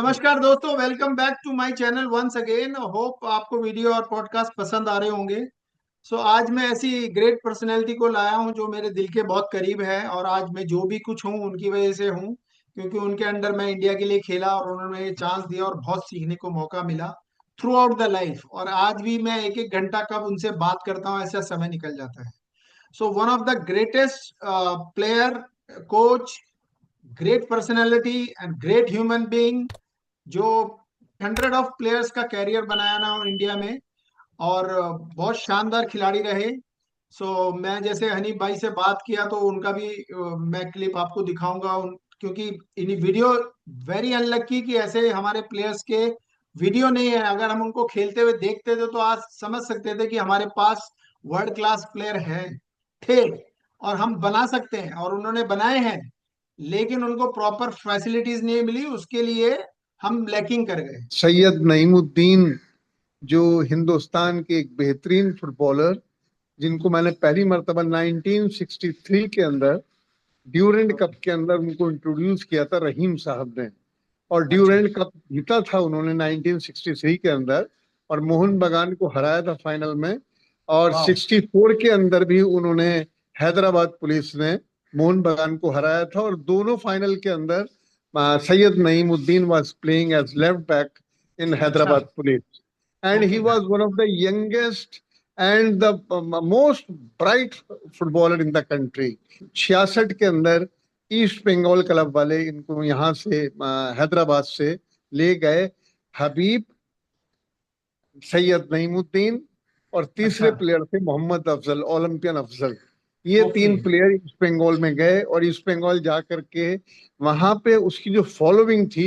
नमस्कार दोस्तों, welcome back to my channel once again. Hope आपको वीडियो और पॉडकास्ट पसंद आ रहे होंगे। आज मैं ऐसी ग्रेट पर्सनैलिटी को लाया हूं जो मेरे दिल के बहुत करीब है, और आज मैं जो भी कुछ हूं उनकी वजह से हूं, क्योंकि उनके अंडर मैं इंडिया के लिए खेला और उन्होंने ये चांस दिया और बहुत सीखने को मौका मिला थ्रू आउट द लाइफ। और आज भी मैं एक एक घंटा कब उनसे बात करता हूँ ऐसा समय निकल जाता है। One of the greatest player, coach, great personality and great human being, जो 100 ऑफ प्लेयर्स का कैरियर बनाया ना इंडिया में, और बहुत शानदार खिलाड़ी रहे। मैं जैसे हनीफ भाई से बात किया तो उनका भी मैं क्लिप आपको दिखाऊंगा क्योंकि इन वीडियो वेरी अनलक्की कि ऐसे हमारे प्लेयर्स के वीडियो नहीं है। अगर हम उनको खेलते हुए देखते थे तो आज समझ सकते थे कि हमारे पास वर्ल्ड क्लास प्लेयर है, थे, और हम बना सकते हैं, और उन्होंने बनाए हैं। लेकिन उनको प्रॉपर फैसिलिटीज नहीं मिली, उसके लिए हम लैकिंग कर गए। सैयद नईमुद्दीन जो हिंदुस्तान के एक बेहतरीन फुटबॉलर, जिनको मैंने पहली मर्तबा 1963 के अंदर ड्यूरेंट कप के अंदर उनको इंट्रोड्यूस किया था रहीम साहब ने। और अच्छा। ड्यूरेंट कप जीता था उन्होंने 1963 के अंदर, और मोहन बगान को हराया था फाइनल में। और वाह। 64 के अंदर भी उन्होंने हैदराबाद पुलिस ने मोहन बगान को हराया था। और दोनों फाइनल के अंदर Syed Naimuddin was playing as left back in अच्छा। Hyderabad police, and he okay. was one of the youngest and the most bright footballer in the country. 66 के अंदर ईस्ट बंगाल क्लब वाले इनको यहाँ से हैदराबाद से ले गए। हबीब, सैयद नईमुद्दीन और अच्छा। तीसरे प्लेयर थे मोहम्मद अफजल, ओलंपियन अफजल। ये ओके। तीन प्लेयर ईस्ट बंगाल में गए, और ईस्ट बंगाल जा करके वहां पे उसकी जो फॉलोइंग थी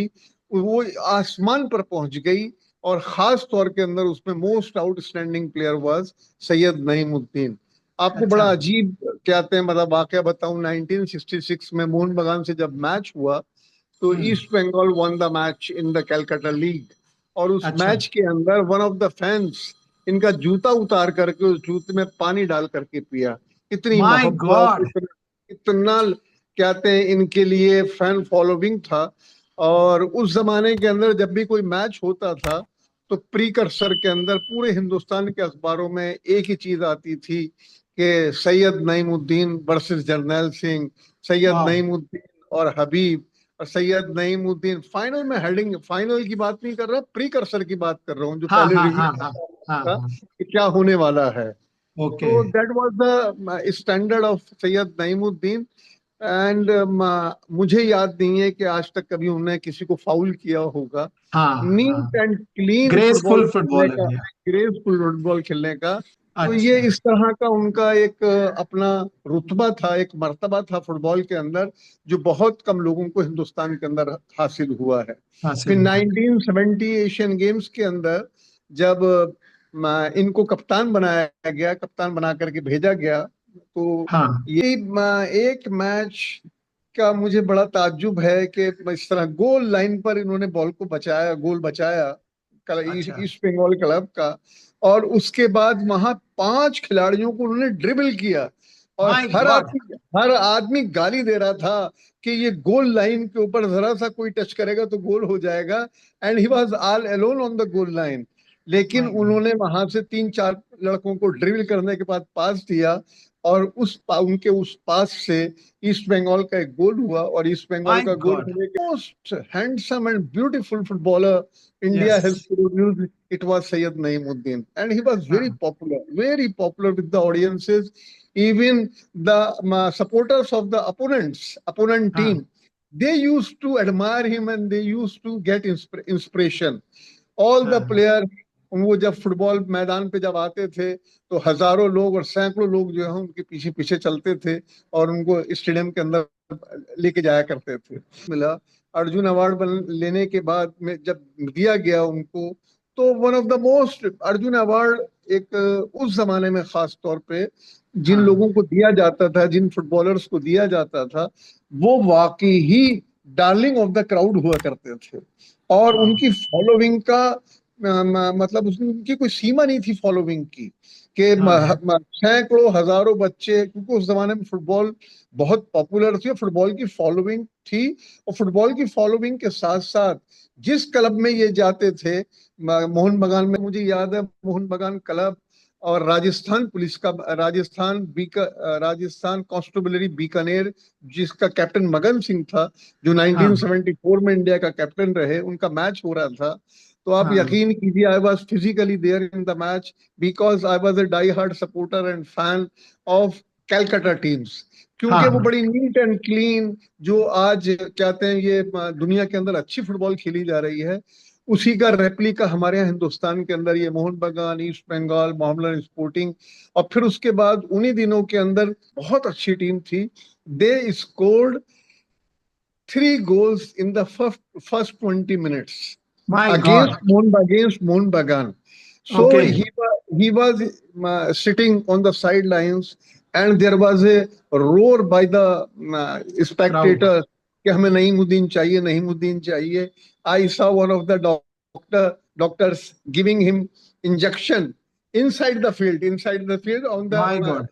वो आसमान पर पहुंच गई। और खास तौर के अंदर उसमें most outstanding player was Syed Naimuddin. आपको अच्छा। बड़ा अजीब कहते हैं, मतलब वाकया बताऊं, 1966 में मोहन बगान से जब मैच हुआ तो hmm. East Bengal won the match in the Calcutta league. और उस अच्छा। मैच के अंदर वन ऑफ द फैंस इनका जूता उतार करके उस जूते में पानी डाल करके पिया। इतनी माय मोहब्बत, गॉड। इतना कहते हैं इनके लिए फैन फॉलोइंग था। और उस जमाने के अंदर जब भी कोई मैच होता था तो प्रीकर्सर के अंदर पूरे हिंदुस्तान के अखबारों में एक ही चीज आती थी कि सैयद नईमुद्दीन वर्सेस जर्नैल सिंह, सैयद वाह। नईमुद्दीन और हबीब, और सैयद नईमुद्दीन। फाइनल में हेडिंग, फाइनल की बात नहीं कर रहा, प्रीकर्सर की बात कर रहा हूँ, जो हाँ पहले हाँ रिव्यू हाँ हाँ। हाँ था हाँ। कि क्या होने वाला है। ओके। तो that was the standard of Syed Naimuddin. And मुझे याद नहीं है कि आज तक कभी उन्होंने किसी को फाउल किया होगा। हाँ नीट हाँ। एंड क्लीन फुटबॉल ग्रेसफुल खेलने फुटबॉलर का, है। ग्रेसफुल फुटबॉल खेलने का। तो ये अच्छा। इस तरह का उनका एक अपना रुतबा था, एक मर्तबा था फुटबॉल के अंदर, जो बहुत कम लोगों को हिंदुस्तान के अंदर हासिल हुआ है। फिर हासिल हुआ। 1970 एशियन गेम्स के अंदर जब इनको कप्तान बनाया गया, कप्तान बना करके भेजा गया, तो हाँ। ये एक मैच का मुझे बड़ा ताज्जुब है कि इस तरह गोल लाइन पर इन्होंने बॉल को बचाया, गोल बचाया अच्छा। ईस्ट बंगाल क्लब का। और उसके बाद वहां 5 खिलाड़ियों को उन्होंने ड्रिबल किया, और माय हर गॉड। आदमी हर आदमी गाली दे रहा था कि ये गोल लाइन के ऊपर जरा सा कोई टच करेगा तो गोल हो जाएगा। And he was all alone on the goal line. लेकिन माय गॉड। उन्होंने वहां से 3-4 लड़कों को ड्रिबल करने के बाद पास दिया, और उनके उस पास से ईस्ट बंगाल का एक गोल हुआ। और ईस्ट बंगाल माय का गोल गॉड। होने के most handsome and beautiful footballer yes. India has produced, it was Sayyid Naimuddin, and he was हाँ very popular with the audiences. Even the supporters of the opponent हाँ। team, they used to admire him and they used to get inspiration. All the हाँ। players, वो जब football मैदान पे जब आते थे तो हजारों लोग और सैकड़ों लोग जो है उनके पीछे पीछे चलते थे, और उनको स्टेडियम के अंदर लेके जाया करते थे। मिला अर्जुन अवार्ड लेने के बाद में जब दिया गया उनको, तो one of the most Arjun award एक उस जमाने में खास तौर पे जिन हाँ। लोगों को दिया जाता था, जिन फुटबॉलर्स को दिया जाता था, वो वाकई ही डार्लिंग ऑफ द क्राउड हुआ करते थे। और हाँ। उनकी फॉलोइंग का मतलब उनकी कोई सीमा नहीं थी फॉलोइंग की, कि हाँ। हाँ। सैकड़ों हजारों बच्चे, क्योंकि उस जमाने में फुटबॉल बहुत पॉपुलर थी, फुटबॉल की फॉलोइंग थी। और फुटबॉल की फॉलोइंग के साथ साथ जिस क्लब में ये जाते थे, मोहन बगान में, मुझे याद है मोहन बगान क्लब और राजस्थान पुलिस का, राजस्थान कांस्टेबलरी बीकानेर, जिसका कैप्टन मगन सिंह था, जो हाँ 1974 में इंडिया का कैप्टन रहे, उनका मैच हो रहा था। तो आप हाँ यकीन कीजिए, I was physically there in the match, because I was a die hard supporter and fan of Calcutta teams, हाँ क्योंकि वो हाँ बड़ी नीट एंड क्लीन, जो आज कहते हैं ये दुनिया के अंदर अच्छी फुटबॉल खेली जा रही है, उसी का रेप्लिका हमारे यहाँ हिंदुस्तान के अंदर ये मोहन बगान, ईस्ट बंगाल, मोहम्मडन स्पोर्टिंग। और फिर उसके बाद उन्हीं दिनों के अंदर बहुत अच्छी टीम थी, they scored 3 goals in the first 20 minutes my God. against Mohan Bagan. So okay he was sitting on the sidelines, and there was a roar by the crowd. spectators कि हमें नईमुद्दीन चाहिए, नईमुद्दीन चाहिए. I saw one of the doctors giving him injection inside the field on the my God.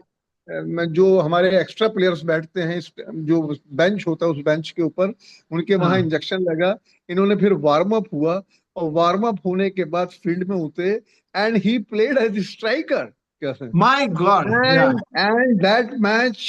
जो हमारे extra players बैठते हैं, जो bench होता है, उस बेंच के ऊपर उनके वहां हाँ इंजेक्शन लगा. इन्होंने फिर वार्म अप हुआ, और वार्म अप होने के बाद फील्ड में उतरे, and he played as striker. My god yeah. And that match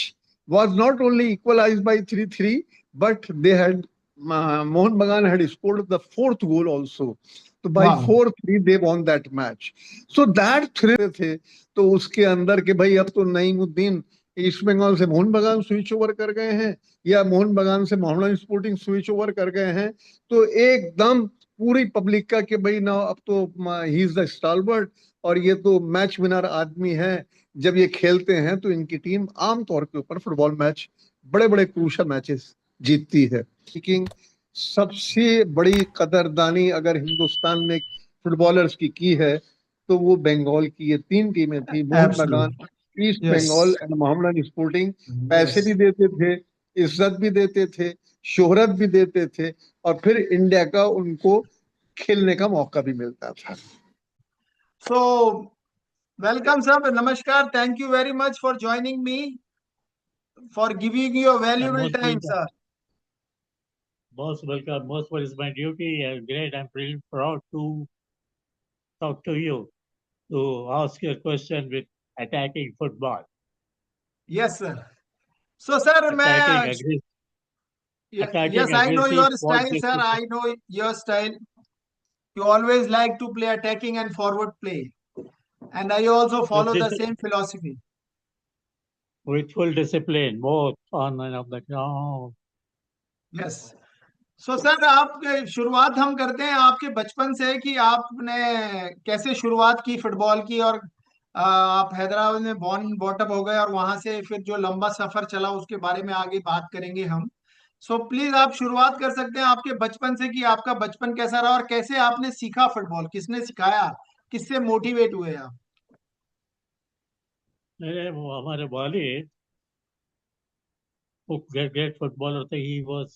was not only equalized by 3-3, but they had Mohan Bagan had scored the fourth goal also. So by वाह। 4-3 they won that match. So that thrill थे. तो उसके अंदर के भाई अब तो Naimuddin east Bengal से मोहन बगान स्विच ओवर कर गए हैं, या मोहन बगान से मोहम्मडन स्पोर्टिंग स्विच ओवर कर गए हैं, तो एकदम पूरी पब्लिक का कि भाई ना अब तो ही इज द स्टालवर्ट, और ये तो मैच विनर आदमी है. जब ये खेलते हैं तो इनकी टीम आमतौर के ऊपर फुटबॉल मैच, बड़े बड़े क्रूशल मैचेस जीतती है. लेकिन सबसे बड़ी कदरदानी अगर हिंदुस्तान ने फुटबॉलर्स की है, तो वो बंगाल की ये 3 टीमें थी, Mohan Bagan, absolutely. East yes Bengal and Mohammedan Sporting. Yes. पैसे भी देते थे, इज्जत भी देते थे, शोहरत भी देते थे, और फिर इंडिया का उनको खेलने का मौका भी मिलता था. सो वेलकम सर, नमस्कार, thank you very much for joining me, for giving your I'm valuable most time welcome. Sir. Most welcome. Most what is my duty. Great. I'm really proud to talk to you to ask you a question with attacking football, yes sir. So sir मैं, attacking aggressive, attacking yes I know aggressive your ball style sir, position I know your style. You always like to play attacking and forward play, and I also with follow this the same philosophy. with full discipline, both on and off the ground. Yes. So sir आप शुरुआत हम करते हैं आपके बचपन से कि आपने कैसे शुरुआत की फुटबॉल की, और आप हैदराबाद में बॉर्न बॉटअप हो गए और वहां से फिर जो लंबा सफर चला उसके बारे में आगे बात करेंगे हम. सो प्लीज आप शुरुआत कर सकते हैं आपके बचपन से कि आपका बचपन कैसा रहा और कैसे आपने सीखा फुटबॉल, किसने सिखाया, किससे मोटिवेट हुए आप. मेरे वो हमारे वालिद वो ग्रेट फुटबॉलर थे. ही वॉज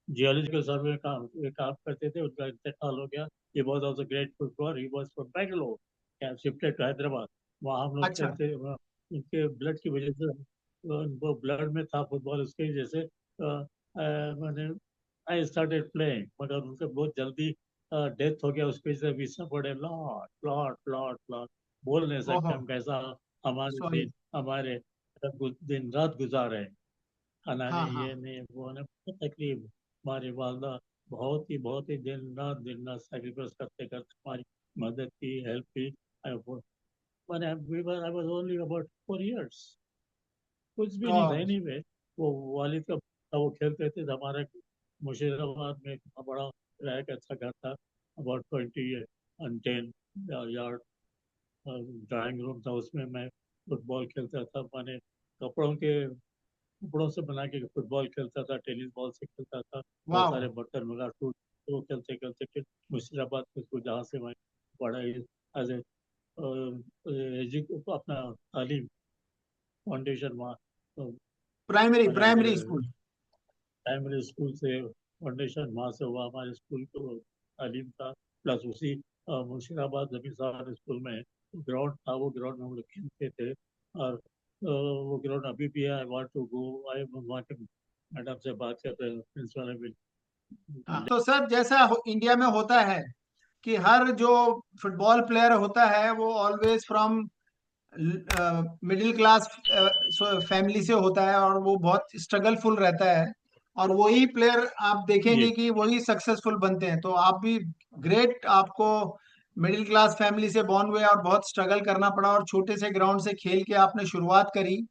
जियोलॉजिकल सर्वे में काम करते थे. उनका इंतकाल हो गया. He was also great footballer. He was from Bangalore, shifted to Hyderabad. वहाँ हम लोग अच्छा खेलते. उनके ब्लड की वजह से वो ब्लड में था फुटबॉल, उसकी वजह से मैंने आई स्टार्टेड प्लेइंग. मगर उनके बहुत जल्दी डेथ हो गया. उसकी वजह से we suffered a lot lot lot lot. बोल नहीं ओहो सकते हम कैसा हमारे सॉरी. दिन हमारे दिन रात गुजारे. खाना हाँ नहीं, हाँ ये नहीं, वो नहीं, बहुत तकलीफ. हमारी वालदा बहुत ही दिन रात सेक्रीफाइस करते करते हमारी मदद की, हेल्प की. I- When I was only about 4 years. कुछ भी नहीं था एनीवे. वो वालिद का था, वो खेलते थे. हमारे मुशीराबाद में एक बड़ा किराए का अच्छा घर था, about 20 and 10 yard drawing room था. उसमें मैं फुटबॉल खेलता था. मैंने कपड़ों के कपड़ों से बना के फुटबॉल खेलता था, टेनिस बॉल से खेलता था. बहुत वाह। सारे बर्तन वगैरह टूट, तो खेलते खेलते फिर मुशीराबाद में स्कूल, जहाँ से मैं पढ़ा एज ए अपना तालीम फाउंडेशन वहाँ. तो प्राइमरी मैंने प्राइमरी स्कूल। प्राइमरी स्कूल से फाउंडेशन वहाँ से हुआ. हमारे स्कूल को तालीम था. प्लस उसी मुर्शिदाबाद जमीसार स्कूल में ग्राउंड था. वो ग्राउंड में हम लोग खेलते थे. और वो ग्राउंड अभी भी है. I want to go, I want madam से बात करते हैं, प्रिंसिपल ने भी तो सर जैसा इंडिया में होता है कि हर जो फुटबॉल प्लेयर होता है वो always from middle class family से होता है और वो बहुत स्ट्रगलफुल रहता है, और वही प्लेयर आप देखेंगे ये कि वही सक्सेसफुल बनते हैं। तो आप भी ग्रेट, आपको मिडिल क्लास फैमिली से बॉर्न हुए और बहुत स्ट्रगल करना पड़ा और छोटे से ग्राउंड से खेल के आपने शुरुआत करी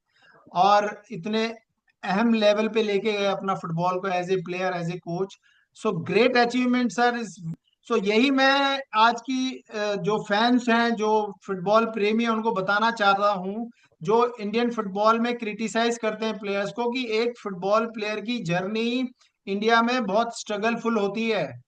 और इतने अहम लेवल पे लेके गए अपना फुटबॉल को as a player, as a coach. So great achievement sir is. So यही मैं आज की जो फैंस हैं, जो फुटबॉल प्रेमी हैं, उनको बताना चाह रहा हूँ, जो इंडियन फुटबॉल में क्रिटिसाइज करते हैं प्लेयर्स को, कि एक फुटबॉल प्लेयर की जर्नी इंडिया में बहुत स्ट्रगलफुल होती है।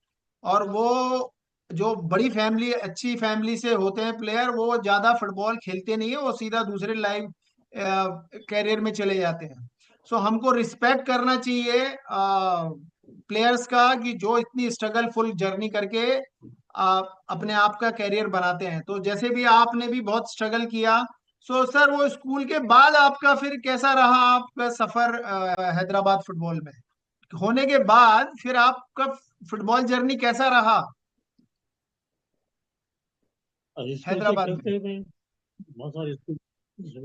और वो जो बड़ी फैमिली, अच्छी फैमिली से होते हैं प्लेयर, वो ज्यादा फुटबॉल खेलते नहीं है, वो सीधा दूसरे लाइव कैरियर में चले जाते हैं। सो हमको रिस्पेक्ट करना चाहिए प्लेयर्स का, कि जो इतनी स्ट्रगलफुल जर्नी करके अपने आप का कैरियर बनाते हैं। तो जैसे भी आपने भी बहुत स्ट्रगल किया। सो सर वो स्कूल के बाद आपका फिर कैसा रहा आपका सफर हैदराबाद फुटबॉल में होने के बाद, फिर आपका फुटबॉल जर्नी कैसा रहा स्कूल से हैदराबाद में? खेलते हुए बहुत सारे स्कूल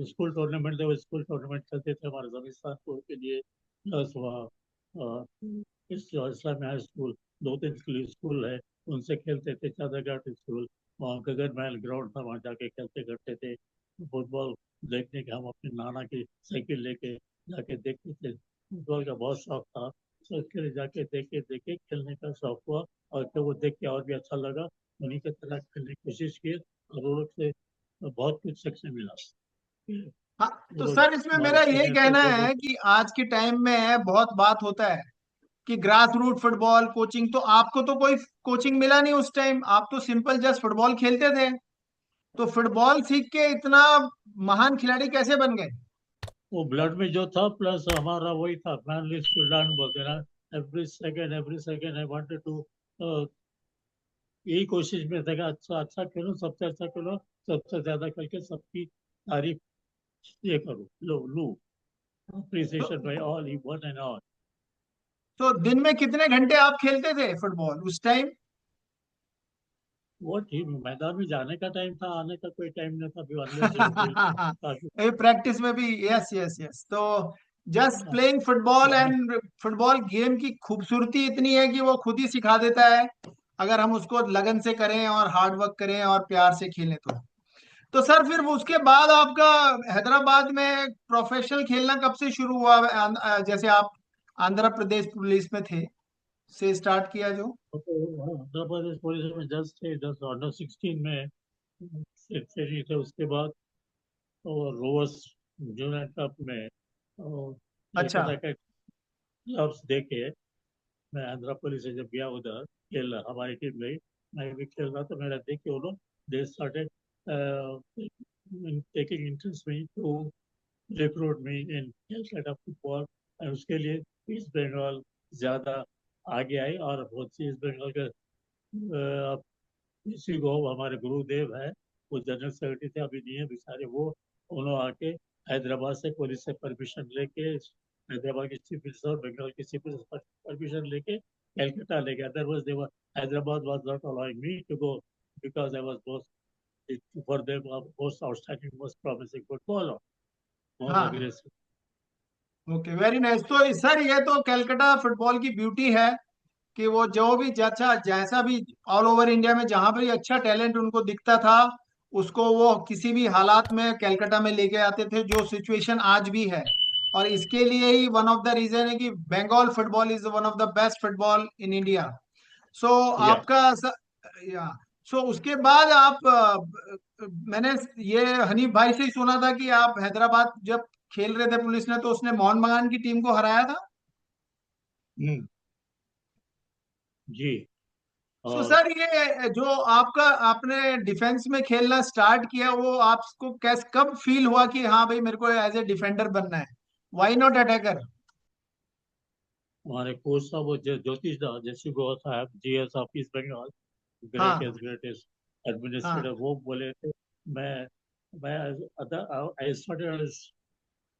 स्कूल टूर्नामेंट थे, वो स्कूल टूर्नामेंट चलते थे हमारे जमीस्तानपुर के लिए। प्लस वहाँ अ, इस इस्लामिया हाई स्कूल, दो तीन स्कूल है, उनसे खेलते थे। चादरघाट स्कूल, वहाँ गगन महल ग्राउंड था, वहाँ जाके खेलते करते थे फुटबॉल। देखने के हम अपने नाना की साइकिल लेके जाके देखते थे। फुटबॉल का बहुत शौक था, तो उसके लिए जाके देखे देखे खेलने का शौक हुआ। और फिर वो देख के और भी अच्छा लगा, उन्हीं की तरह खेलने की कोशिश की, और वो लोग से बहुत कुछ सीखने मिला। हाँ, वो तो लोग सर इसमें हमारे मेरा यही सीनियर थे, कहना वो है लोग कि आज के टाइम में बहुत बात होता है कि ग्रास रूट फुटबॉल कोचिंग, तो आपको तो कोई कोचिंग मिला नहीं उस टाइम, आप तो सिंपल जस्ट फुटबॉल खेलते थे। तो फुटबॉल सीख के इतना महान खिलाड़ी कैसे बन गए? वो ब्लड में जो था, प्लस हमारा वही था, मैन लिव्स टू लर्न बोलते ना। Every second I wanted to, यही कोशिश में था कि अच्छा अच्छा खेलो, सबसे अच्छा खेलो, सबसे ज्यादा करके सबकी तारीफ ये करो, लो लू तो, अप्रिसिएशन बाय ऑल, ही वन एंड ऑल। तो दिन में कितने घंटे आप खेलते थे फुटबॉल उस टाइम? वो ठीक, मैदान में जाने का टाइम था, आने का कोई टाइम नहीं था, अनलेस यू फील काफी। प्रैक्टिस में भी, यस यस यस। तो just playing football, and football game की खूबसूरती इतनी है कि वो खुद ही सिखा देता है, अगर हम उसको लगन से करें और हार्ड वर्क करें और प्यार से खेलें तो सर फिर वो उसके बाद आपका हैदराबाद में प्रोफेशनल खेलना कब से शुरू हुआ? जैसे आप आंध्र प्रदेश पुलिस में थे, से स्टार्ट किया जो? आंध्र प्रदेश पुलिस में जस्ट थे, जस्ट अंडर 16 में ट्रेनिंग थे। उसके बाद और रोवर्स जूनियर कप में और अच्छा। कलकत्ता के क्लब्स देखे। मैं आंध्र प्रदेश से जब गया उधर खेल, हमारी टीम गई, मैं भी खेल रहा था, मेरा देख के वो लोग they started taking interest me to recruit me in Calcutta football. और उसके लिए ईस्ट बंगाल ज़्यादा आगे आई, और बहुत सी ईस्ट बंगाल के इसी को हमारे गुरुदेव है, वो जनरल सेक्रेटरी थे, अभी नहीं है बेचारे वो। उन्होंने आके हैदराबाद से पुलिस से परमिशन लेके, हैदराबाद की चीफ मिनिस्टर और बंगाल की चीफ मिनिस्टर परमिशन लेके कलकत्ता ले गया। Otherwise they were, Hyderabad was not allowing me to go, because I was most, for them most outstanding, most promising footballer, most हाँ। अग्रेसिव। Okay, very nice. तो sir ये तो Calcutta football की ब्यूटी है कि वो जो भी जैसा जैसा भी ऑल ओवर इंडिया में जहां भी अच्छा टैलेंट उनको दिखता था, उसको वो किसी भी हालात में कलकत्ता में लेके आते थे, जो सिचुएशन आज भी है। और इसके लिए ही वन ऑफ द रीजन है कि Bengal football is one of the best football in India. So या आपका या सो उसके बाद आप मैंने ये हनीफ भाई से ही सुना था कि आप हैदराबाद जब खेल रहे थे पुलिस ने, तो उसने मोहन बगान की टीम को हराया था। जी। सो और सर ये जो आपका आपने डिफेंस में खेलना स्टार्ट किया, वो आपको कैस कब फील हुआ कि हाँ भाई मेरे को एज ए डिफेंडर बनना है, वाई नॉट अटैकर? हमारे कोच साहब वो ज्योतिष दास जैसी गो साहब, जीएस ऑफ ईस्ट बंगाल, हाँ ग्रेटेस्ट एडमिनिस्ट्रेटर, हाँ। वो बोले थे। मैं मैं आई स्टार्टेड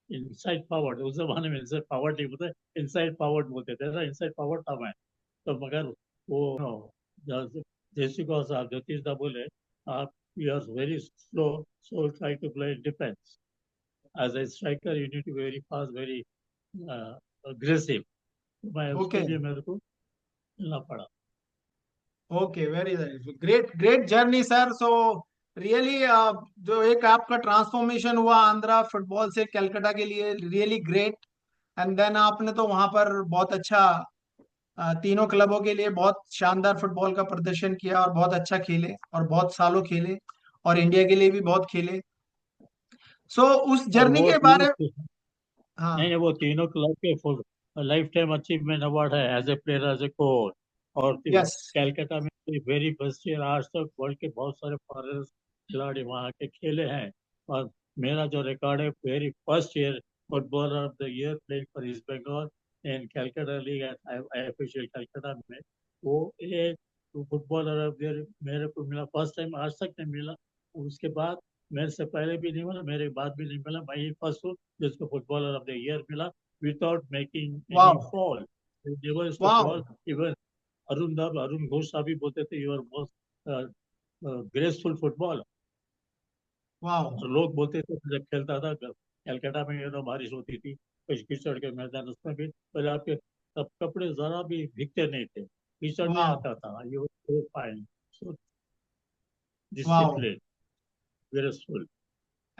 इनसाइड फॉरवर्ड, उस जमाने में इनसाइड फॉरवर्ड नहीं बोलते, इनसाइड फॉरवर्ड बोलते थे ना, इनसाइड फॉरवर्ड था मैं। तो मगर वो जैसे को साहब ज्योतिष दा बोले, आप you are very slow, so try to play defence as a striker, you need to very fast, very aggressive. मैं ओके उसके लिए मेरे को मिलना पड़ा। Okay, very great great journey sir. So really जो एक आपका ट्रांसफॉर्मेशन हुआ आंध्रा फुटबॉल से कलकत्ता के लिए, रियली ग्रेट। एंड देन आपने तो वहां पर बहुत अच्छा तीनों क्लबों के लिए बहुत शानदार फुटबॉल का प्रदर्शन किया और बहुत अच्छा खेले और बहुत सालों खेले और इंडिया के लिए भी बहुत खेले। सो उस और जर्नी वो के बारे। तीनों, नहीं हाँ। नहीं, वो तीनों क्लब के full life time achievement award है, as a player, as a coach. और यस। कैलकाटा में वेरी बेस्ट ईयर, आज तक वर्ल्ड के बहुत सारे फॉरेन खिलाड़ी वहाँ के खेले हैं। और मेरा जो रिकॉर्ड है, very first year footballer of the year playing for East Bengal in Calcutta league official Calcutta में, वो एक फुटबॉलर ऑफ द ईयर मेरे को मिला, फर्स्ट टाइम, आज तक नहीं मिला। उसके बाद मेरे से पहले भी नहीं मिला, मेरे बाद भी नहीं मिला, मैं ही फर्स्ट हूँ जिसको फुटबॉलर ऑफ द ईयर मिला, without making any foul. Never used to foul. Even Arun Ghosh साहब भी बोलते थे, you are most graceful football. वाह। और लोग बोलते थे जब खेलता था कलकत्ता में, बारिश होती थी, कुछ कीचड़ के मैदान, उसमें भी पहले आपके सब कपड़े जरा भी भीगते नहीं थे, कीचड़ नहीं वाह आता था। यू सो फाइन, सो वाह। Discipline, graceful.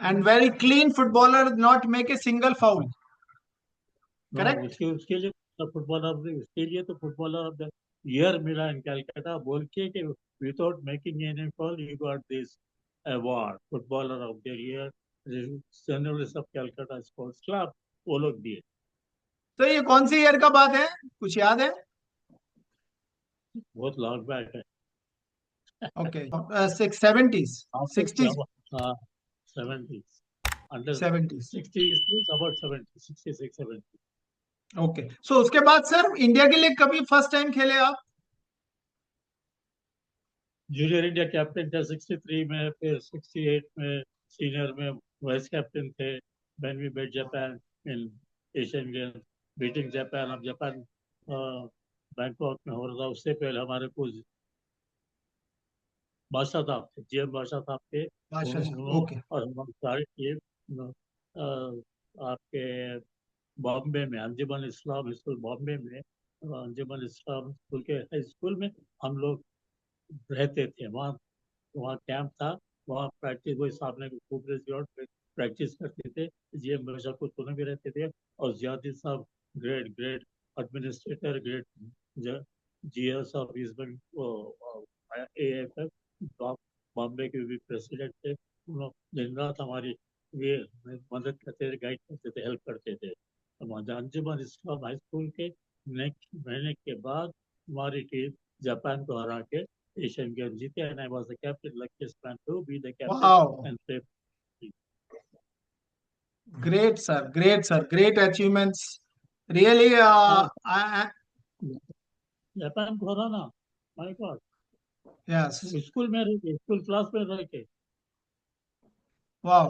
And very clean footballer, not make a single foul. No, correct. उसके उसके लिए उसके लिए तो फुटबॉलर ऑफ द ईयर मिला इन कैलकाटा, बोल के कि without making any fall you got this award, footballer of the year, journalist of Calcutta sports club, वो लोग दिए। तो ये कौन सी ईयर का बात है, कुछ याद है? बहुत लॉन्ग बैक है। ओके। सिक्स सेवेंटीज, आपको क्या सिक्सटीज, हुआ? हाँ, 70s, अंडर सेवेंटीज। 60, अबाउट 70, 66, 70। ओके। सो उसके बाद सर इंडिया के लिए कभी फर्स्ट टाइम खेले आप? जूनियर इंडिया कैप्टन थे 63 में, फिर 68 में सीनियर में वाइस कैप्टन थे। When we beat Japan in Asian Games, beating Japan. अब जापान बैंकॉक में हो रहा था, उससे पहले हमारे कुछ बादशाह साहब थे, जीएम बादशाह साहब थे, अच्छा अच्छा, उन्होंने ओके। और हमारी सारी टीम आपके बॉम्बे में अंजुमन इस्लाम स्कूल बॉम्बे में, अंजुमन इस्लाम स्कूल के हाई स्कूल में हम लोग रहते थे। वहाँ वहाँ कैंप था, वहाँ प्रैक्टिस, वही सामने खूबरेज ग्राउंड पे प्रैक्टिस करते थे। जी एम हमेशा कुछ भी रहते थे। और जियादी साहब great great administrator, great G S of A F F, Bombay के भी प्रेसिडेंट थे। उन लोग दिन रात हमारी वे मदद करते थे, गाइड करते थे, हेल्प करते थे। अंजुमन इस्लाम हाई स्कूल के नेक्स्ट महीने के बाद हमारी टीम जापान को हरा के Asian Games जीते, and I was the captain, luckiest man to be the captain wow, and play. Great sir, great sir, great achievements really. हाँ, जापान को हराना, माय गॉड। यस। स्कूल में रह के, स्कूल क्लास में रह के। वाओ।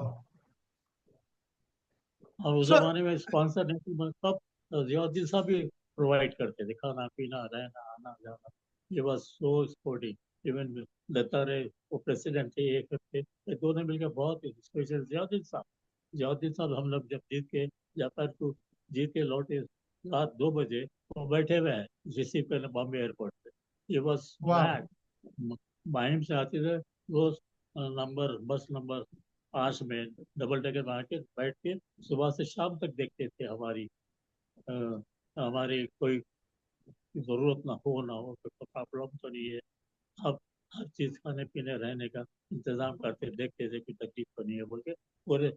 और उस सो जमाने में स्पॉन्सर नहीं थे, सब जियाउद्दीन साहब भी प्रोवाइड करते थे, खाना पीना रहना आना जाना। ये बस सो स्पोर्टिव। इवन दत्ता रे, वो प्रेसिडेंट थे एक हफ्ते, ये दोनों मिलकर बहुत स्पेशल। जियाउद्दीन साहब हम लोग जब जीत के जापान को जीत के लौटे रात 2 बजे, वो बैठे हुए हैं रिसीव करने बॉम्बे एयरपोर्ट पे। ये बस वाओ। बैग माहिम से आते थे रोज, बस नंबर 5 में डबल डेकर में आके बैठ के सुबह से शाम तक देखते थे हमारी अ, हमारी कोई जरूरत ना हो, ना हो, कोई प्रॉब्लम तो नहीं है। अब हर चीज खाने पीने रहने का इंतजाम करते, देखते थे कि तकलीफ तो नहीं है बोल के, पूरे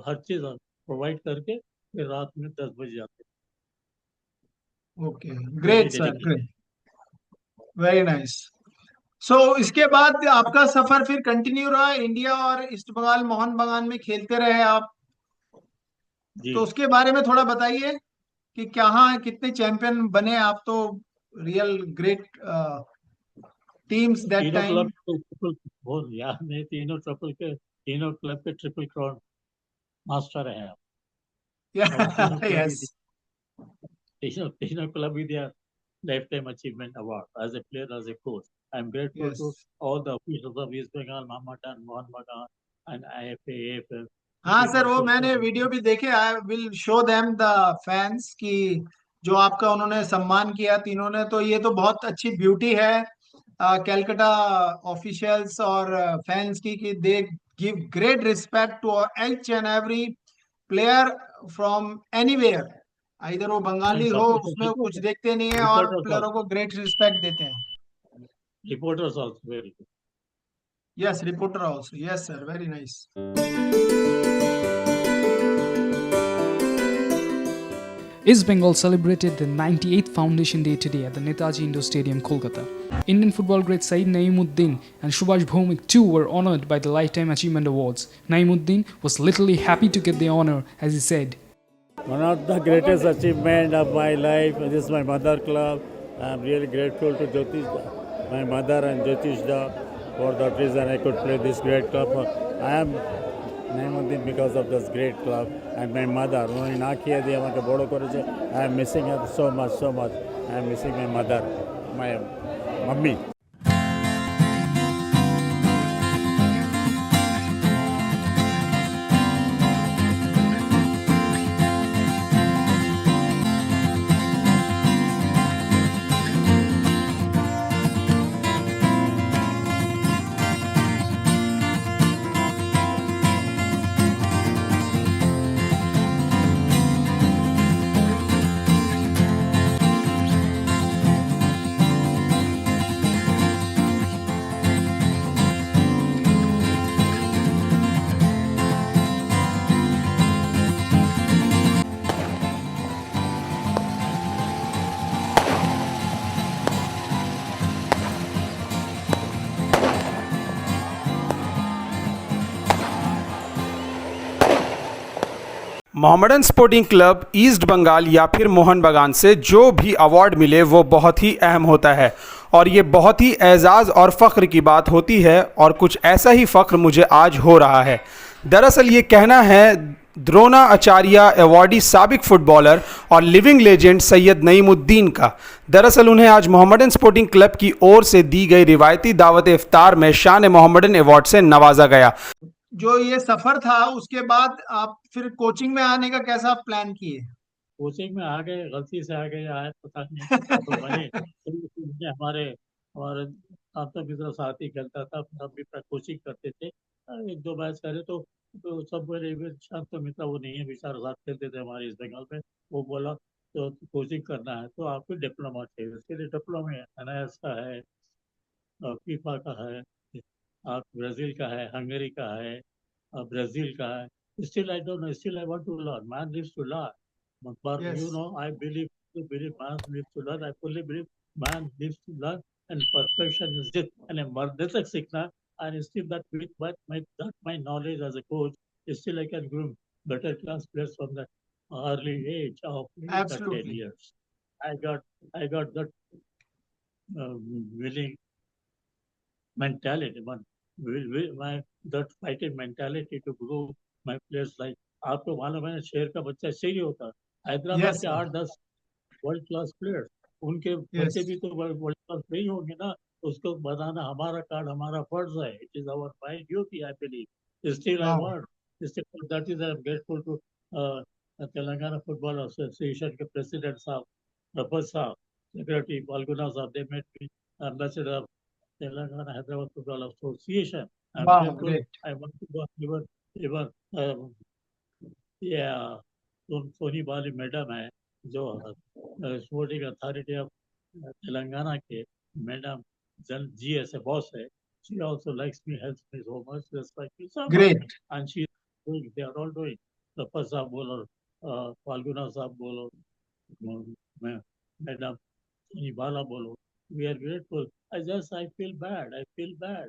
हर चीज प्रोवाइड करके फिर रात में 10 बजे जाते। Okay, very great sir, dedicated. Great, very nice. So इसके बाद आपका सफर फिर कंटिन्यू रहा, इंडिया और ईस्ट बंगाल मोहन बगान में खेलते रहे आप। जी, तो उसके बारे में थोड़ा बताइए कि कहाँ कितने चैंपियन बने आप तो। रियल ग्रेट टीम्स दैट तीनों टाइम। क्लब के ट्रिपल, बहुत याद नहीं, तीनों ट्रिपल के, तीनों क्लब के ट्रिपल क्राउन मास्टर है आप। और तीनों क्लब ही Yes, तीनों तीनों क्लब ही दिया lifetime achievement award as a player, as a coach. I'm grateful to yes. all the officials of East Bengal, Mamatan, Mohan Bagan, and IFA, AFL, who हाँ came sir, and वो took मैंने the video भी देखे। I will show them the fans की जो आपका उन्होंने सम्मान किया तीनों ने। तो ये तो बहुत अच्छी ब्यूटी है कैलकाटा ऑफिशियल्स और फैंस की कि they give great respect to each and every player from anywhere. इधर वो and बंगाली हो supporters, उसमें कुछ देखते नहीं है और reporters प्लेयरों also, को ग्रेट रिस्पेक्ट देते हैं। reporters also very good. Yes, reporter also. Yes sir, very nice. East Bengal celebrated the 98th Foundation Day today at the Netaji Indoor Stadium, Kolkata. Indian football great Saeed Naimuddin and Subhash Bhomik too were honoured by the Lifetime Achievement Awards. Naimuddin was literally happy to get the honour, as he said. One of the greatest achievement of my life. This is my mother club. I am really grateful to Jyotish, my mother and Jyotish Da, for that reason I could play this great club. I am Naimuddin because of this great club and my mother. I am missing her so much, so much. I am missing my mother, my mummy. Mohammedan Sporting club East Bengal या फिर मोहन बागान से जो भी award मिले वो बहुत ही अहम होता है और ये बहुत ही एजाज़ और फ़ख्र की बात होती है और कुछ ऐसा ही फ़ख्र मुझे आज हो रहा है। दरअसल ये कहना है द्रोणाचार्य अवॉर्डी साबिक फुटबॉलर और लिविंग लेजेंड सैयद नईमुद्दीन का। दरअसल उन्हें आज मोहम्मडन स्पोर्टिंग क्लब की ओर से दी गई रिवायती दावत इफ्तार में शान मोहम्मडन अवार्ड से नवाजा गया। जो ये सफर था उसके बाद आप फिर कोचिंग में आने का कैसा प्लान किए? कोचिंग में आ गए, गलती से आ गए, आए पता नहीं। तो मैंने हमारे हमारे आपका भी तो साथ ही खेलता था, तब भी कोचिंग करते थे। एक दो मैच करे तो सब बोले शांत तो मित्र वो नहीं है, बेचारा साथ खेलते थे हमारे इस बंगाल में। वो बोला तो कोचिंग करना है तो आपको डिप्लोमा चाहिए, उसके लिए डिप्लोमा एनआईएस का है, फीफा का है, आप ब्राजील का है, हंगरी का है, ब्राजील का है। Still I don't know. Still I want to learn. Man lives to learn. But Yes. you know, I believe man lives to learn. I fully believe man lives to learn, and perfection is it. And मरने तक सीखना. And still that my knowledge as a coach, still I can groom better class players from the early age of 10 Absolutely. years. I got that willing mentality, that fighting mentality to grow my players like आपको मालूम है शेर का बच्चा शेर ही होता है। हैदराबाद Yes, के sir. 8-10 वर्ल्ड क्लास प्लेयर्स, उनके Yes. बच्चे भी तो वर्ल्ड क्लास नहीं होंगे ना। उसको बताना हमारा कार्ड, हमारा फर्ज है। It is our my duty, I believe. Still I Wow. Want, still that is I am grateful to Telangana football association के प्रेसिडेंट साहब, रफत साहब, सेक्रेटरी फाल्गुना साहब, they made me ambassador Telangana Hyderabad Football Association. I'm Wow, grateful. great. I want to go even yeah, Soni Bali madam है जो sporting authority of Telangana के madam ji as a boss है। She also likes me, helps me so much, respects me so much, Great. and she is doing. They are all doing. Rafat साहब बोलो, फाल्गुना साहब बोलो, madam Soni बाला बोलो, we are grateful. I feel bad. I feel bad.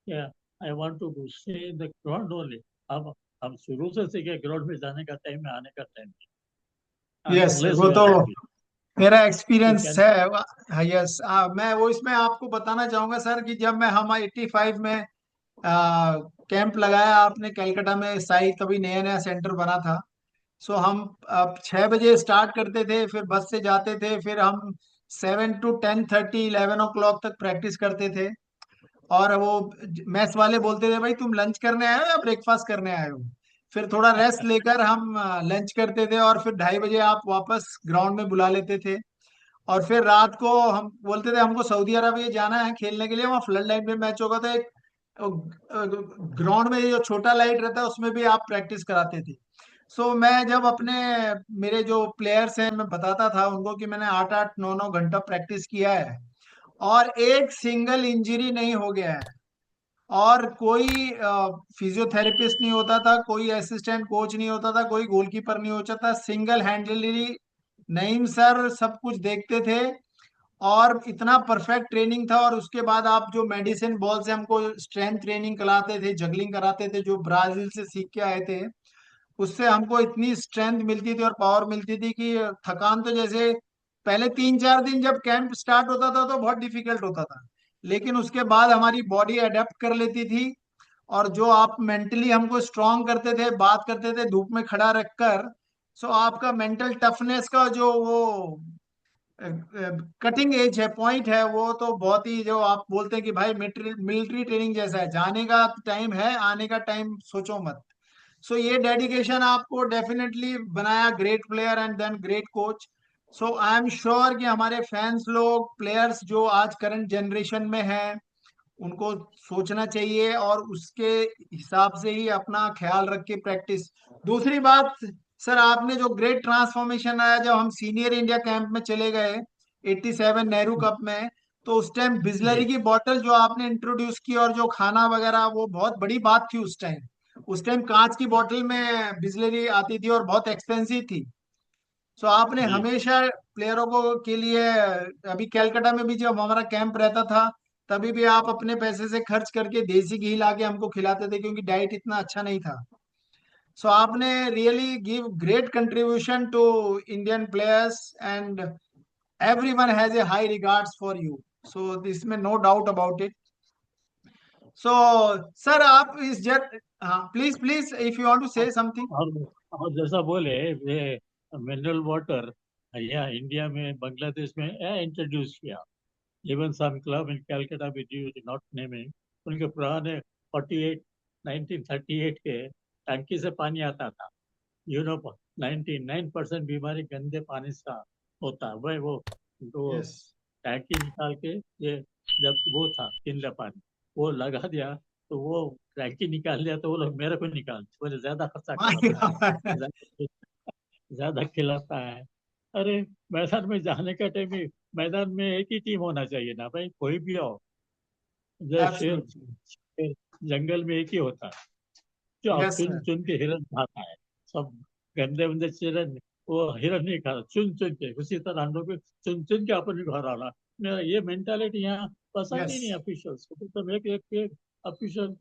Yeah, I want to stay in the ground only. हम शुरू से सीखे ground में जाने का टाइम है, आने का टाइम है। Yes, sir. Unless वो you तो are happy, मेरा you एक्सपीरियंस can. है। यस, मैं वो इसमें आपको बताना चाहूंगा सर कि जब मैं हम 85 में कैंप लगाया आपने कलकत्ता में, साई तभी नया नया सेंटर बना था। सो हम अब 6 बजे स्टार्ट करते थे, फिर बस से जाते थे, फिर हम 7 to 10:30 11 o'clock तक प्रैक्टिस करते थे। और वो मैस वाले बोलते थे भाई तुम लंच करने आए हो या ब्रेकफास्ट करने आए हो। फिर थोड़ा रेस्ट लेकर हम लंच करते थे, और फिर 2:30 बजे आप वापस ग्राउंड में बुला लेते थे। और फिर रात को हम बोलते थे हमको सऊदी अरबिया जाना है खेलने के लिए, वहाँ फ्लड लाइट में मैच होगा, तो एक ग्राउंड में जो छोटा लाइट रहता है उसमें भी आप प्रैक्टिस कराते थे। सो मैं जब अपने मेरे जो प्लेयर्स हैं मैं बताता था उनको कि मैंने 8 8 9 9 घंटा प्रैक्टिस किया है, और एक सिंगल इंजरी नहीं हो गया है, और कोई फिजियोथेरेपिस्ट नहीं होता था, कोई असिस्टेंट कोच नहीं होता था, कोई गोलकीपर नहीं होता था, सिंगल हैंडली नईम सर सब कुछ देखते थे। और इतना परफेक्ट ट्रेनिंग था। और उसके बाद आप जो मेडिसिन बॉल से हमको स्ट्रेंथ ट्रेनिंग कराते थे, जगलिंग कराते थे, जो ब्राजील से सीख के आए थे, उससे हमको इतनी स्ट्रेंथ मिलती थी और पावर मिलती थी कि थकान तो जैसे पहले 3 4 दिन जब कैंप स्टार्ट होता था तो बहुत डिफिकल्ट होता था, लेकिन उसके बाद हमारी बॉडी अडेप्ट कर लेती थी। और जो आप मेंटली हमको स्ट्रांग करते थे, बात करते थे धूप में खड़ा रखकर, सो आपका मेंटल टफनेस का जो वो कटिंग एज है, पॉइंट है, वो तो बहुत ही, जो आप बोलते हैं कि भाई मिलिट्री ट्रेनिंग जैसा है, जाने का टाइम है, आने का टाइम सोचो मत। सो ये डेडिकेशन आपको डेफिनेटली बनाया great player and then great coach. So I am sure कि हमारे फैंस लोग, प्लेयर्स जो आज करंट जनरेशन में हैं, उनको सोचना चाहिए और उसके हिसाब से ही अपना ख्याल रख के प्रैक्टिस। दूसरी बात, सर आपने जो ग्रेट ट्रांसफॉर्मेशन आया जब हम सीनियर इंडिया कैंप में चले गए 87 नेहरू कप में, तो उस टाइम बिजलरी जी की बोतल जो आपने इंट्रोड्यूस की और जो खाना वगैरह, वो बहुत बड़ी बात थी उस टाइम। उस टाइम कांच की बोतल में बिजलरी आती थी और बहुत एक्सपेंसिव थी। सो आपने जी हमेशा प्लेयरों को के लिए, अभी कैलकाटा में भी जब हमारा कैंप रहता था, तभी भी आप अपने पैसे से खर्च करके देसी घी ला के हमको खिलाते थे, क्योंकि डाइट इतना अच्छा नहीं था। सो आपने really give great contribution to Indian players, and everyone has a high regards for you, so this में no doubt about it. So sir आप इस जर, हाँ please please if you want to say something. और और जैसा बोले ये मिनरल वाटर यहाँ इंडिया में बांग्लादेश में इंट्रोड्यूस किया। Even some club in Calcutta with you not naming, उनके पुराने 48 1938 के टंकी से पानी आता था। यू नो 99% बीमारी गंदे पानी से होता है। वह वो तो यस टैंकी निकाल के ये जब वो था किनला पानी वो लगा दिया, तो वो टैंकी निकाल दिया तो वो लोग मेरे को निकाल बोले ज्यादा खर्चा माय कराता है, गॉड। ज्यादा ज्यादा खिलाता है। अरे मैदान में जाने का टाइम में मैदान में एक ही टीम होना चाहिए ना भाई, कोई भी हो। जैसे शेर, एब्सोल्युटली शेर जंगल में एक ही होता है जो आप यस चुन सर। चुन के हिरन खाता है। सब गंदे बंदे हिरन, वो हिरन नहीं खाता, चुन चुन के। उसी तरह हम लोग भी चुन चुन के अपन घर आना। ये मेंटालिटी यहाँ पसंद ही यस नहीं ऑफिशियल्स को। तो सब एक ऑफिशियल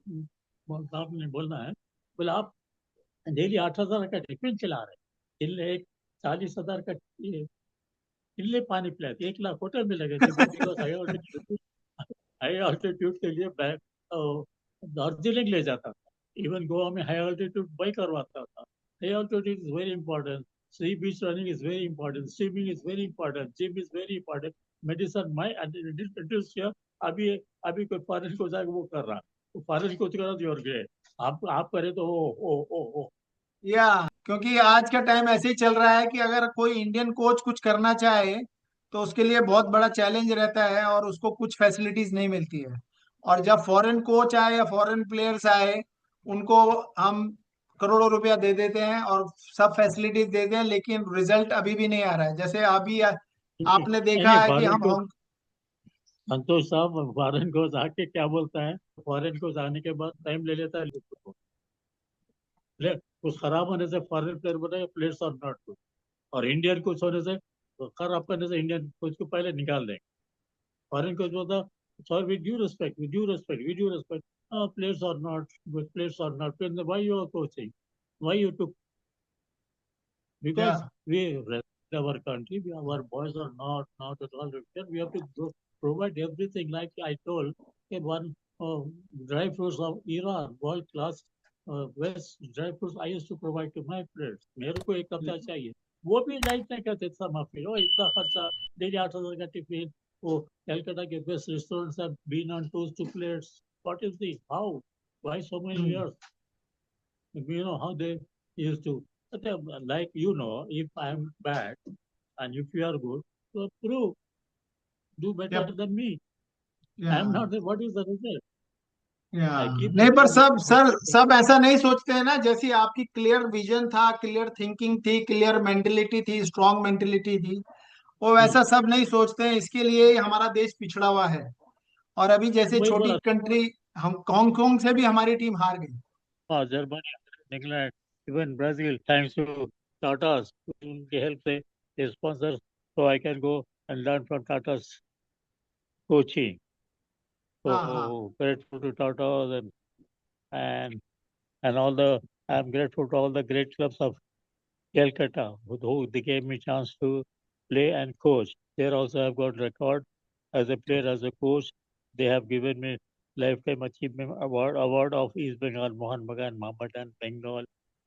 साहब ने बोलना है, बोले आप डेली 8,000 का टिफिन खिला रहे, किले एक 40,000 का किले पानी पिलाते, 1 लाख होटल में लगे थे बिकॉज हाई ऑल्टीट्यूड के लिए दार्जिलिंग ले जाता था। इवन गोवा में हाई ऑल्टीट्यूड बाइक करवाता था। High altitude is very important, sea beach running is very important, swimming is very important, gym is very important, medicine माई इंट्रोड्यूस किया। अभी अभी कोई फॉरेन को जाकर वो कर रहा, तो फॉरेन को करो तो और ग्रेट, आप करे तो ओ या क्योंकि आज का टाइम ऐसे ही चल रहा है कि अगर कोई इंडियन कोच कुछ करना चाहे तो उसके लिए बहुत बड़ा चैलेंज रहता है, और उसको कुछ फैसिलिटीज नहीं मिलती है। और जब फॉरेन कोच आए या फॉरेन प्लेयर्स आए, उनको हम करोड़ों रुपया दे देते हैं और सब फैसिलिटीज देते हैं, लेकिन रिजल्ट अभी भी नहीं आ रहा है। जैसे अभी आपने नहीं देखा नहीं, है कि फॉरेन हम को संतोष साहब फॉरेन को जाके क्या बोलता है, फॉरेन को जाने के बाद टाइम ले लेता है। प्लेयर कुछ खराब होने से फॉरेन प्लेयर बोले प्लेयर्स आर नॉट गुड, और इंडियन कोच होने से तो खराब करने से इंडियन कोच को पहले निकाल देंगे। फॉरेन कोच बोलता sir with due respect, with due respect, with due respect, players are not good, players are not, why you are coaching, why you took, या because we respect our country, our boys are not at all required. We have to provide everything. Like I told, one dry fruits of Iran, world class best dry fruits I used to provide to my friends. मेरे को एक हफ्ता चाहिए, वो भी like नहीं करते. इतना माफी, ओ इतना खर्चा, डेली 8,000 का टिफिन. वो कलकत्ता के best restaurants have been on twos two plates. What is this? How? Why so many hmm, years? You know how they used to. But like, if I am bad and if you are good, so prove, do better yep, than me. I am yeah. not. What is the result? या I keep नहीं, पर looking सब at sir it. सब ऐसा नहीं सोचते हैं ना. जैसी आपकी क्लियर विजन था, क्लियर थिंकिंग थी, क्लियर मेंटेलिटी थी, स्ट्रांग मेंटेलिटी थी, वो Hmm. वैसा सब नहीं सोचते हैं. इसके लिए ही हमारा देश पिछड़ा हुआ है. और अभी जैसे वही छोटी बोला. कंट्री, हम हांगकांग से भी हमारी टीम हार गई. Germany, England, even Brazil, thanks to Tata's, उनके help से, they sponsor, so I can go and learn from Tata's coaching. हाँ हाँ. So grateful to Tata's and and all the. I'm grateful to all the great clubs of Calcutta, who they gave me chance to play and coach. There also I've got record as a player, as a coach. They have given me lifetime achievement award of East Bengal, Mohan Bagan, Mohammedan, Bengal,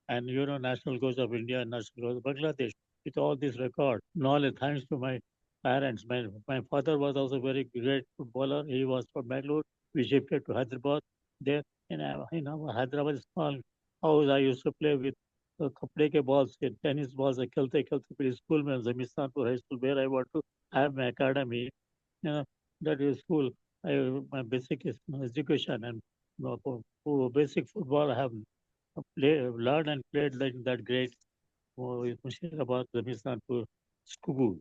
and national coach of India and national coach of Bangladesh. With all this record knowledge, thanks to my parents. My father was also very great footballer. He was from Bangalore. We shifted to Hyderabad. There in our Hyderabad small house, I used to play with कपड़े के ball से, tennis ball से खेलते खेलते फिर school में, Jamistanpur high school, where I want to have my academy, that is school. My basic education and basic football I have learned and played like that great Mushirabad, Zamistanpur school.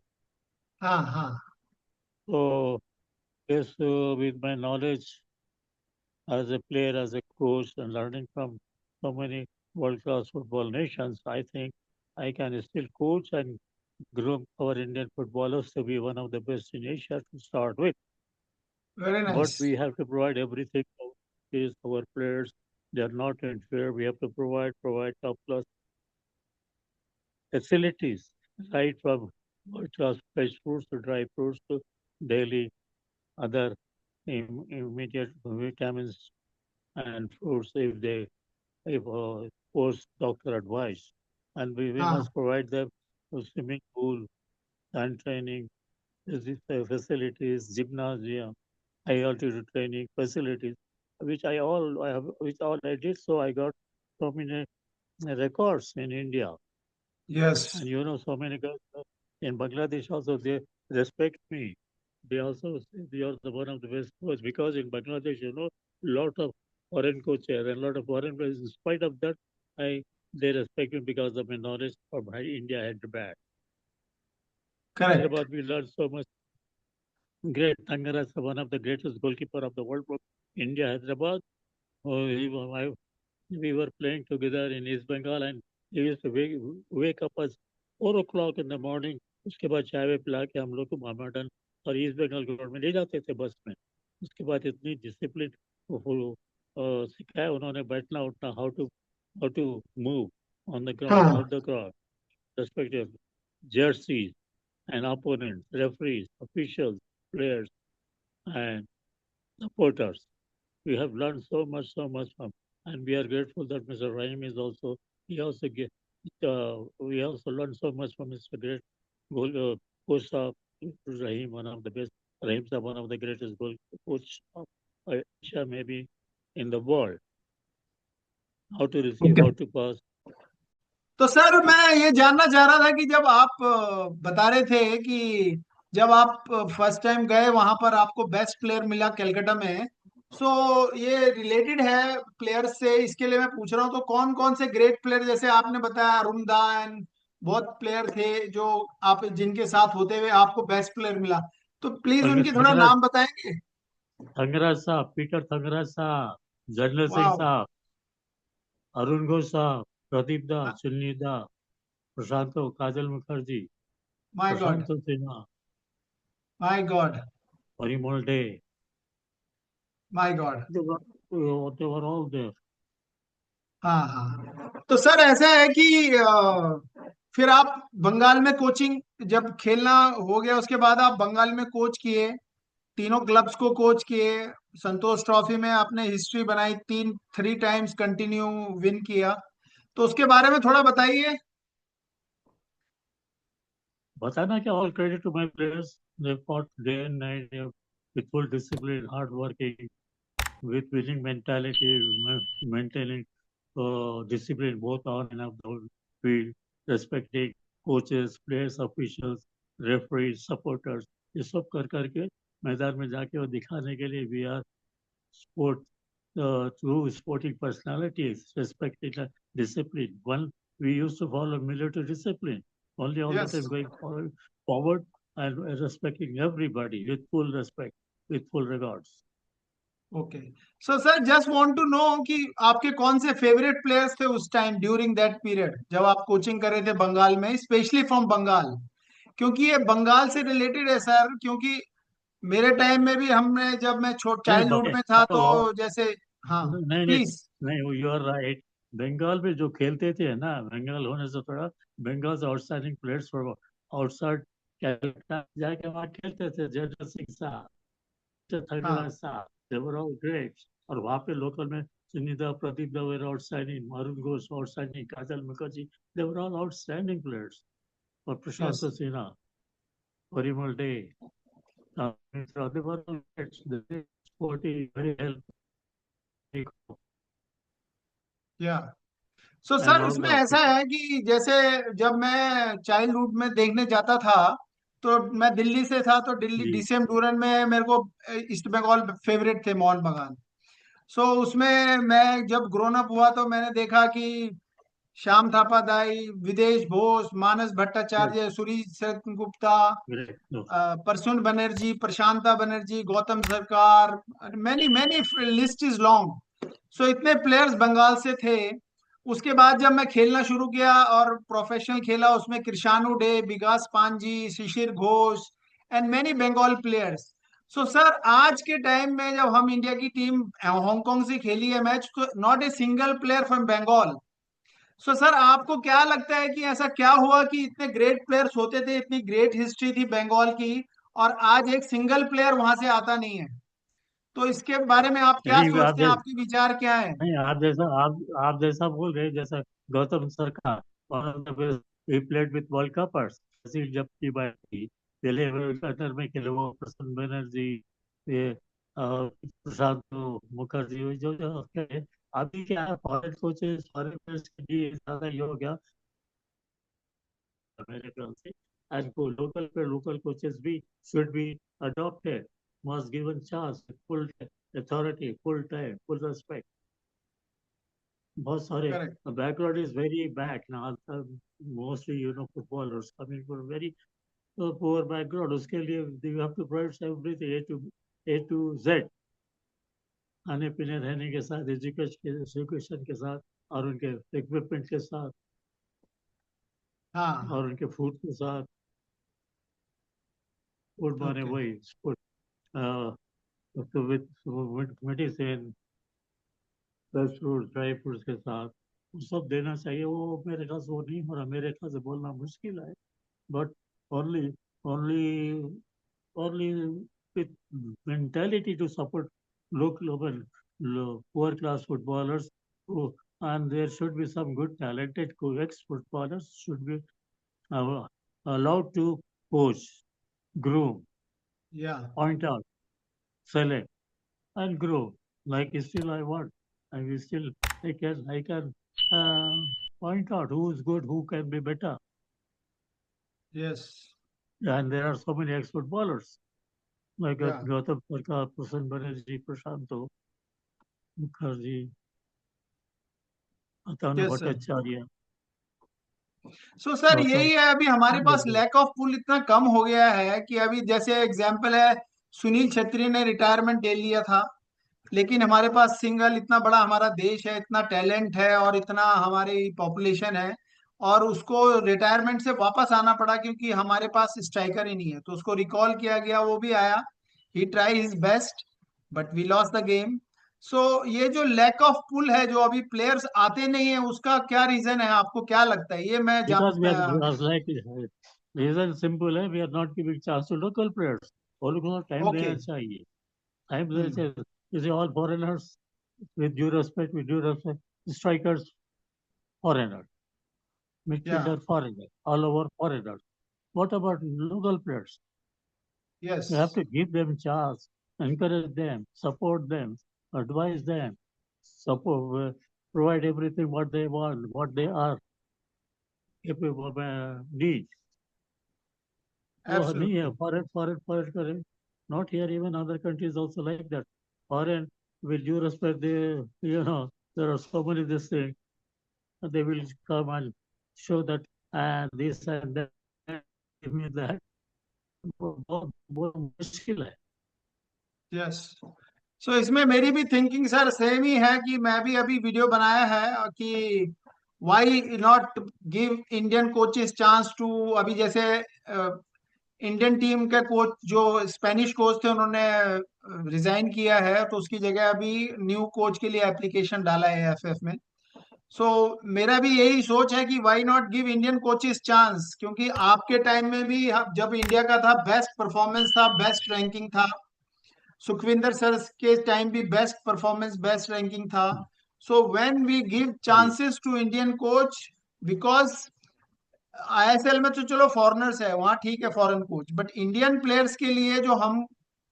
हाँ हाँ. So yes, with my knowledge as a player, as a coach, and learning from so many world-class football nations, I think I can still coach and groom our Indian footballers to be one of the best in Asia to start with. Very But nice. we have to provide everything to our players. They are not unfair. We have to provide top class facilities, right from world class fresh fruits to dry fruits to daily other immediate vitamins and fruits if post doctor advice. And we हाँ must provide them a swimming pool, sun training, facilities, gymnasium, high altitude training facilities, which all I did. So I got so many records in India, yes. and so many guys in Bangladesh also they respect me. They also say they are the one of the best coach because in Bangladesh, lot of foreign coaches and lot of foreign players. In spite of that, they respect me because of my knowledge of how India had the bat. Correct. Hyderabad, we learned so much. Great Thangaras, one of the greatest goalkeeper of the world from India, Hyderabad. Oh, we were playing together in East Bengal, and he used to wake up at 4 o'clock in the morning. उसके बाद चाय वाय पिला के हम लोग को Mohammedan और east Bengal ground में ले जाते थे बस में. उसके बाद इतनी डिसिप्लिन सिखाया उन्होंने, बैठना उठना, how to move on the ground, हाँ. off the ground, respective jerseys and opponents, referees, officials, players, and supporters. We have learned so much from, and we are grateful that Mr. Rahim is also. We also learned so much from Mr. Great goal coach of Rahim, one of the best. Rahim is one of the greatest goal coach of Asia, maybe in the world. How to receive, Okay. how to pass. तो sir मैं ये जानना चाह रहा था कि जब आप बता रहे थे कि जब आप फर्स्ट टाइम गए वहां पर आपको बेस्ट प्लेयर मिला कलकत्ता में. सो ये रिलेटेड है प्लेयर से, इसके लिए मैं पूछ रहा हूँ. तो कौन कौन से ग्रेट प्लेयर, जैसे आपने बताया अरुण दा एंड बहुत प्लेयर थे जो आप जिनके साथ होते हुए आपको बेस्ट प्लेयर मिला, तो प्लीज उनके थोड़ा Thangaraj, नाम बताएंगे. Thangaraj साहब, पीटर Thangaraj साहब, जर्नल सिंह वाह. साहब, अरुण घोष साहब, Pradip da, Sunil da, Prasanta Kajal Mukherjee, my god. Prasanta Sinha, my god. Parimal Dey. My god. They were all there. हाँ हाँ. तो सर ऐसा है कि फिर आप बंगाल में कोचिंग, जब खेलना हो गया उसके बाद आप बंगाल में कोच किए, तीनों क्लब्स को कोच किए, संतोष ट्रॉफी में आपने हिस्ट्री बनाई, 3 टाइम्स कंटिन्यू विन किया, तो उसके बारे में थोड़ा बताइए। बताना क्या, all credit to my players. They fought day and night with full discipline, hard working, with winning mentality, maintaining discipline both on and off the field, respecting coaches, players, officials, referees, supporters. ये सब कर करके मैदान में जाके वो दिखाने के लिए we are sport through sporting personalities, respecting the discipline. One, we used to follow military discipline, only all Yes. the time going forward and respecting everybody with full respect, with full regards. Okay, so sir just want to know कि आपके कौन से favourite players थे उस time during that period जब आप coaching कर रहे थे बंगाल में, स्पेशली फ्रॉम बंगाल, क्योंकि ये बंगाल से रिलेटेड है सर। क्योंकि मेरे टाइम में भी हमने, जब मैं नहीं चाइल्डहुड में था तो जैसे, हाँ नहीं नहीं प्लीज। नहीं, यू आर राइट। बंगाल में जो खेलते थे ना, बंगाल होने से थोड़ा बंगाल से आउटस्टैंडिंग प्लेयर्स आउटसाइड कलकत्ता जाके वहाँ खेलते थे, जयदर सिंह साहब, हाँ साहब, they were all great। और वहाँ पे लोकल में सुनीता, प्रदीप दा were outstanding, Arun Ghosh outstanding, Kajal Mukherjee, they were all outstanding players। और Prasanta yes Sinha, Parimal Dey, they were all great। They were sporty, very healthy, या सो and सर all इसमें the ऐसा है कि जैसे जब मैं चाइल्डहुड में देखने जाता था, तो मैं दिल्ली से था, तो दिल्ली जी डीसीएम डूरन में मेरे को ईस्ट बंगाल फेवरेट थे, मोहन बगान। सो उसमें मैं जब ग्रोन अप हुआ तो मैंने देखा कि श्याम थापा दाई, विदेश घोष, मानस Bhattacharya, Suresh Gupta, great। No, Prasoon Banerjee, Prashanta Banerjee, Gautam Sarkar, many many, list is long. So इतने प्लेयर्स बंगाल से थे। उसके बाद जब मैं खेलना शुरू किया और प्रोफेशनल खेला, उसमें कृषाणु Dey, Vikas Panji, Shishir Ghosh and many Bengal players. So sir आज के टाइम में जब हम इंडिया की टीम हांगकांग से खेली है मैच, तो not a single player from Bengal. So sir आपको क्या लगता है कि ऐसा क्या हुआ कि इतने ग्रेट प्लेयर्स होते थे, इतनी ग्रेट हिस्ट्री थी बंगाल की, और आज एक सिंगल प्लेयर वहां से आता नहीं है? तो इसके बारे में आप क्या नहीं सोचते हैं, आपके विचार क्या है? नहीं, आप जैसा बोल रहे हैं, जैसा गौतम सरकार, he played with वर्ल्ड कपर्स, जब की बात थी, पहले अंडर में खेले वो प्रसन्न बनर्जी, ये प्रशांत मुखर्जी, जो जो खेले। अभी क्या है, फॉरेन कोचेस, फॉरेन प्लेयर्स के लिए ज्यादा ये हो गया मेरे ख्याल से। एंड को लोकल कोचेस भी should be adopted, must given chance, full authority, full time, full respect. बहुत सारे correct. background is very back now, mostly footballers coming from very poor background, उसके लिए you have to provide everything A to Z, खाने पीने रहने के साथ, education के साथ, और उनके इक्विपमेंट के साथ, हाँ और उनके फूड के साथ। फूड माने ओके वही food with medicine, fresh fruit, dry fruits के साथ, वो सब देना चाहिए। वो मेरे ख्याल से वो नहीं हो रहा, मेरे ख्याल से बोलना मुश्किल है। But only only only with mentality to support local poor class footballers who, and there should be some good talented ex footballers should be allowed to coach, groom, या point out, select and grow. Like still I want, and we still I can point out who is good, who can be better, yes and there are so many ex footballers like या Gautam Sarkar, Prasanna Banerjee, Prashanto Mukherjee, Atanu yes sir. Bhattacharya, so sir Gautam यही है, अभी हमारे पास Gandhi। Lack of पुल इतना कम हो गया है कि अभी जैसे एग्जांपल है, सुनील छेत्री ने रिटायरमेंट ले लिया था, लेकिन हमारे पास सिंगल, इतना बड़ा हमारा देश है, इतना टैलेंट है और इतना हमारी पॉपुलेशन है, और उसको रिटायरमेंट से वापस आना पड़ा क्योंकि हमारे पास स्ट्राइकर ही नहीं है, तो उसको रिकॉल किया गया, वो भी आया, he try his best, but we lost the game. So ये जो लैक ऑफ पुल है, जो अभी प्लेयर्स आते नहीं है, उसका क्या रीजन है, आपको क्या लगता है? ये मैं Because we are like reason simple है, we are not giving chance to local players. वो लोग को टाइम Okay. देना चाहिए, टाइम देना Hmm. चाहिए. जैसे all foreigners, with due respect, strikers foreigner, Yeah. midfielder foreigner, all over foreigners. What about local players? Yes. You have to give them chance, encourage them, support them, advise them, support, provide everything what they want, what they are capable of need. वो नहीं है, Absolutely. foreign करें. Not here, even other countries also like that. Foreign, with due respect, they, there are so many this thing. They will come and show that this and that, give me that. बहुत मुश्किल है. Yes. सो इसमें मेरी भी thinking sir same ही है कि मैं भी अभी वीडियो बनाया है कि why not give Indian coaches chance to. अभी जैसे इंडियन टीम के कोच जो स्पेनिश कोच थे उन्होंने रिजाइन किया है, तो उसकी जगह अभी न्यू कोच के लिए एप्लीकेशन डाला है एएफएफ में. सो मेरा भी यही सोच है कि why not give Indian coaches chance, क्योंकि आपके टाइम में भी जब इंडिया का था बेस्ट परफॉर्मेंस था, बेस्ट रैंकिंग था. सुखविंदर सर के टाइम भी बेस्ट परफॉर्मेंस, बेस्ट रैंकिंग था. So when we give chances to Indian coach, because ISL में तो चलो फॉरेनर्स है वहां, ठीक है foreign coach, but Indian players के लिए जो हम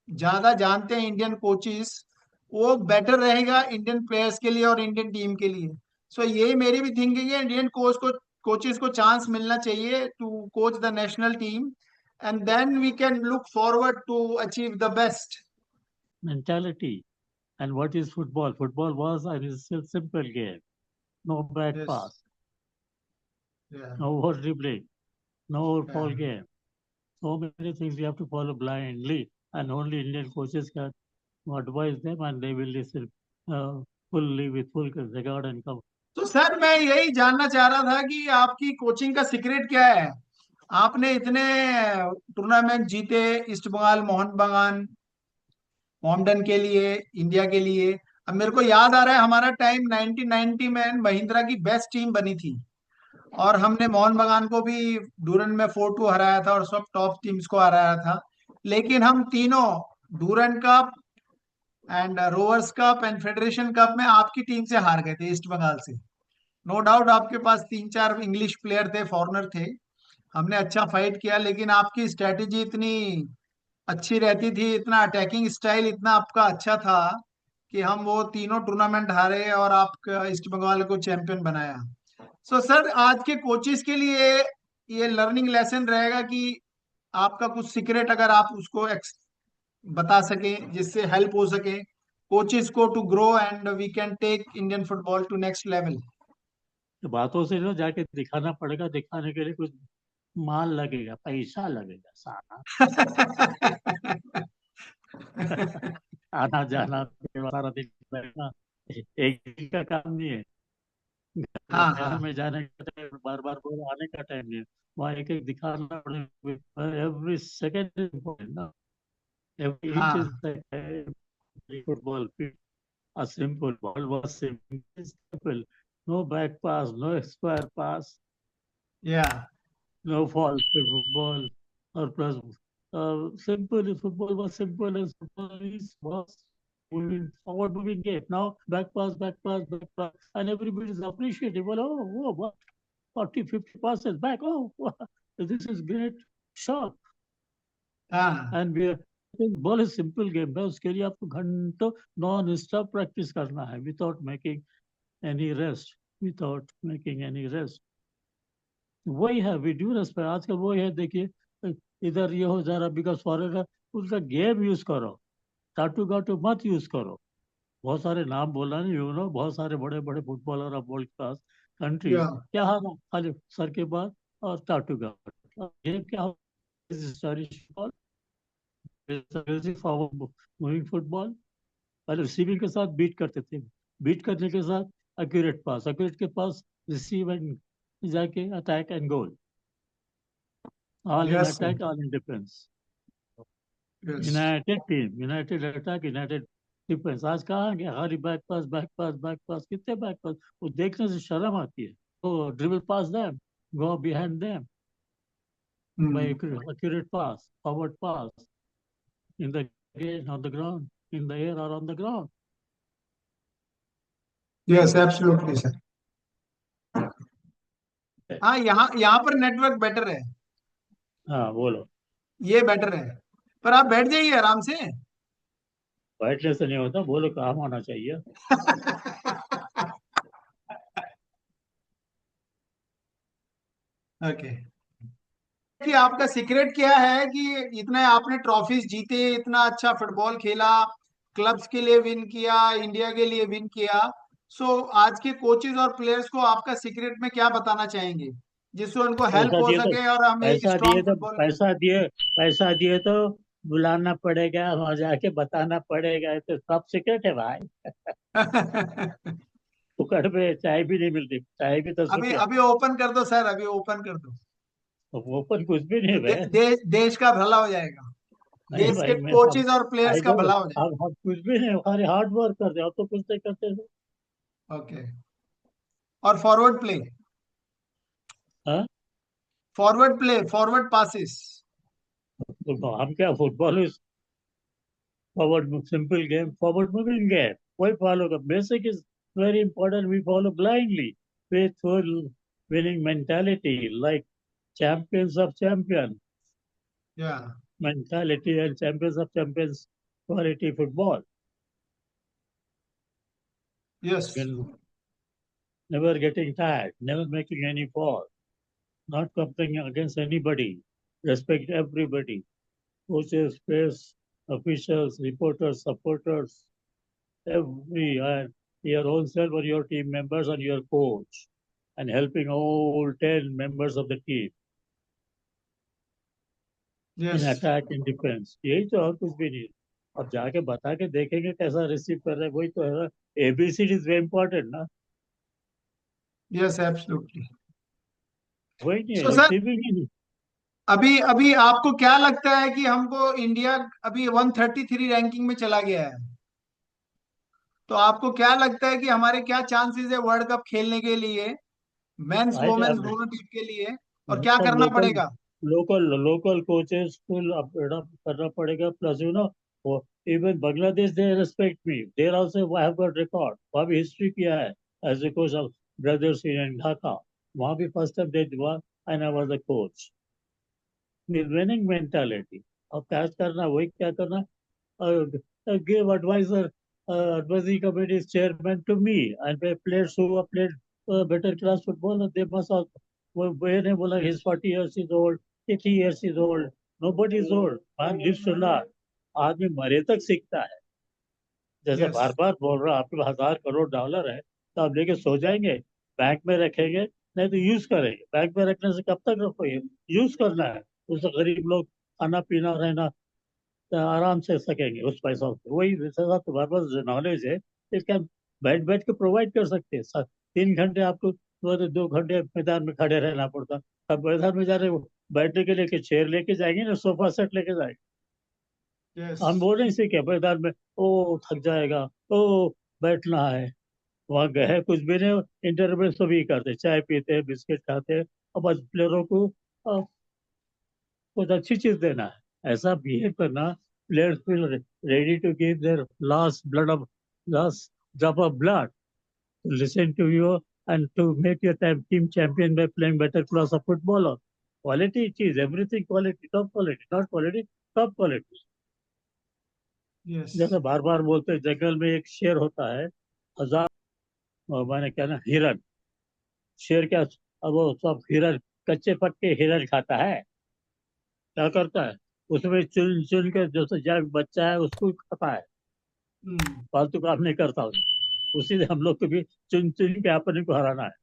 ज्यादा जानते हैं इंडियन कोचेस, वो बेटर रहेगा इंडियन प्लेयर्स के लिए और इंडियन टीम के लिए. सो यही मेरी भी थिंकिंग है, इंडियन कोचेस को चांस मिलना चाहिए to coach the national team, and then we can look forward to achieve the best. Mentality. And what is football? Football was a simple game. No back Yes. pass, Yeah. no over dribbling, no foul Yeah. game. So many things we have to follow blindly, and only Indian coaches can advise them, and they will listen fully with full regard and come. तो sir मैं यही जानना चाह रहा था कि आपकी coaching का सीक्रेट क्या है. आपने इतने टूर्नामेंट जीते, ईस्ट बंगाल, मोहन बगान, मोहम्मडन के लिए, इंडिया के लिए. अब मेरे को याद आ रहा है हमारा टाइम 1990 में महिंद्रा की बेस्ट टीम बनी थी, और हमने मोहन बगान को भी डूरन में 4-2 हराया था और सब टॉप टीम्स को हराया था. लेकिन हम तीनों Durand Cup and Rovers Cup and Federation Cup में आपकी टीम से हार गए थे, ईस्ट बंगाल से. नो डाउट आपके पास 3-4 इंग्लिश प्लेयर थे, फॉरनर थे. हमने अच्छा फाइट किया, लेकिन आपकी स्ट्रेटेजी इतनी अच्छी रहती थी, इतना अटैकिंग स्टाइल इतना आपका अच्छा था कि हम वो तीनों टूर्नामेंट हारे और आप ईस्ट बंगाल को चैंपियन बनाया. सो सर आज के कोचेस के लिए ये लर्निंग लेसन रहेगा कि आपका कुछ सीक्रेट अगर आप उसको बता सके जिससे हेल्प हो सके कोचेस को to grow and we can take Indian football to next level. तो बातों से ना जाके दिखाना पड़ेगा, दिखाने के लिए कुछ माल लगेगा, पैसा लगेगा सारा. आना जाना सारा दिन रहना एक दिन का काम नहीं है. हाँ घर हाँ में जाने का टाइम, बार बार बोल आने का टाइम नहीं है. वहाँ एक एक दिखाना पड़ेगा. एवरी सेकेंड इज इम्पोर्टेंट ना. एवरी इंच हाँ. Is football. A simple ball was simple. No back pass, no square pass, या. no false football, or plus simple. Football was simple as football was moving forward, moving game. Now back pass, back pass, back pass, and everybody is appreciative. Well, oh, what 40, 50 passes back. Oh, wow, this is great shot. हाँ. And we are ball is simple game है. उसके लिए आपको घंटों non stop practice करना है without making any rest. वही है वीडियो रेस्पेक्ट आजकल. वही है, देखिए इधर ये हो जा रहा बिकॉज फॉरेनर. उसका गेम यूज करो, टाटू गाटू मत यूज करो. बहुत सारे नाम बोला नहीं, बहुत सारे बड़े बड़े footballer of world class countries या. क्या हारा, खाली सर के बाद और टाटू गाटू. गेम क्या हो, फॉरवर्ड मूविंग फुटबॉल. पहले रिसीविंग के साथ बीट करते थे, बीट करने के साथ एक्यूरेट पास, एक्यूरेट के पास रिसीव एंड जाके attack and goal. All in Yes, sir. Attack, all in defence. Yes. United team, united attack, united defence. आज कहाँ गया, Hari back pass, back pass, back pass. कितने back पास, वो देखने से शर्म आती है. तो dribble pass them, go behind them by Hmm. accurate pass, forward pass. in the game, on the ground, in the air or on the ground. Yes absolutely sir. हाँ, यहाँ यहाँ पर नेटवर्क बेटर है, हाँ बोलो। ये बेटर है, पर आप बैठ जाइए आराम से। बैठने से नहीं होता, बोलो काम होना चाहिए। ओके, कि आपका सीक्रेट क्या है कि इतने आपने ट्रॉफीज जीते, इतना अच्छा फुटबॉल खेला, क्लब्स के लिए विन किया, इंडिया के लिए विन किया। सो आज के कोचेज और प्लेयर्स को आपका सीक्रेट में क्या बताना चाहेंगे जिससे उनको हेल्प पैसा हो दिए तो सके और हम एक पैसा दिए स्ट्रॉन्ग तो फुटबॉल पैसा दिए तो बुलाना पड़ेगा, वहां जाके बताना पड़ेगा, ये तो सब सीक्रेट है भाई। खेले। फुकट में चाय भी नहीं मिलती, चाय भी 10 रुपया। अभी ओपन कर दो सर, अभी ओपन कर दो, ओपन कुछ भी नहीं दे, है। दे, देश का भला हो जाएगा, नहीं देश के भाई, मैं हम कोचेज और प्लेयर्स आई का डोंट, भला हो जाएगा। हम कुछ भी नहीं, हमारे हार्ड वर्क करते हैं, अब तो कुछ नहीं करते थे। ओके, और फॉरवर्ड प्ले, हाँ, फॉरवर्ड पासिस। तो हम क्या, football is forward, simple game, forward moving game, वही फॉलो कर, basic is very important, we follow blindly, faithful winning mentality, like champions of champions या mentality and champions of champions quality football. Yes When never getting tired, never making any fault, not complaining against anybody, respect everybody, coaches, players, officials, reporters, supporters, every, and your own self or your team members and your coach, and helping all 10 members of the team yes in attack and defense. यही तो, और कुछ भी नहीं। अब जाके बता के देखेंगे कैसा रिसीव कर रहे हैं, वही तो है। एबीसी इज वेरी इंपॉर्टेंट ना, यस एब्सोल्युटली। वही नहीं है, सो सर, रिसीविंग ही नहीं। अभी अभी आपको क्या लगता है कि हमको इंडिया अभी 133 रैंकिंग में चला गया है, तो आपको क्या लगता है कि हमारे क्या चांसेस है वर्ल्ड कप खेलने के लिए, मेंस आई वुमेन्स अब दोनों टीम के लिए, और क्या सब करना लोकल पड़ेगा? लोकल कोचेस को अपडेट करना पड़ेगा, plus even Bangladesh they respect me, there also I have got record, वहाँ भी हिस्ट्री किया है as a coach of Brothers in Dhaka, वहाँ भी फर्स्ट टाइम दे हुआ and I was the coach. Winning mentality, अब क्या करना, वही क्या करना, give advisory committee chairman to me, and the players who have played better class football, they must also. When bola he's 40 years is old, 80 years is old, nobody is old. Man lives to learn. आदमी मरे तक सीखता है। जैसे yes बार बार बोल रहा, आपके पास $1,000 है तो आप लेके सो जाएंगे, बैंक में रखेंगे, नहीं तो यूज करेंगे। बैंक में रखने से कब तक रखोगे, यूज करना है। उससे गरीब लोग खाना पीना रहना आराम से सकेंगे उस पैसों से। वही जैसा तुम्हारे पास जो नॉलेज है, इसका बैठ बैठ के प्रोवाइड कर सकते हैं। 3 घंटे आपको 2 घंटे मैदान में खड़े रहना पड़ता, अब मैदान में जा रहे हो, बैठने के लिए चेयर लेके जाएंगे ना, सोफा सेट लेके जाएंगे। यस हम बोल नहीं सीखे मैदान में, ओ थक जाएगा, ओ बैठना है। वहां गए कुछ भी नहीं, इंटरवल सभी करते, चाय पीते हैं, बिस्किट खाते हैं, और बस प्लेयरों को कुछ अच्छी चीज देना है, ऐसा बिहेव करना। Players feel ready to give their last drop of blood to listen to you and to make your team champion by playing better class of football. Quality is everything, quality, top quality, not quality, top quality. Yes जैसे बार बार बोलते हैं, जंगल में एक शेर होता है, हजार, मैंने क्या ना, हिरन। शेर क्या, अब वो सब हिरन, कच्चे पक्के हिरन खाता है, क्या करता है, उसमें चुन चुन के जो जब बच्चा है उसको खाता है, फालतू काम नहीं करता उसी से हम लोग को भी चुन चुन के अपने को हराना है।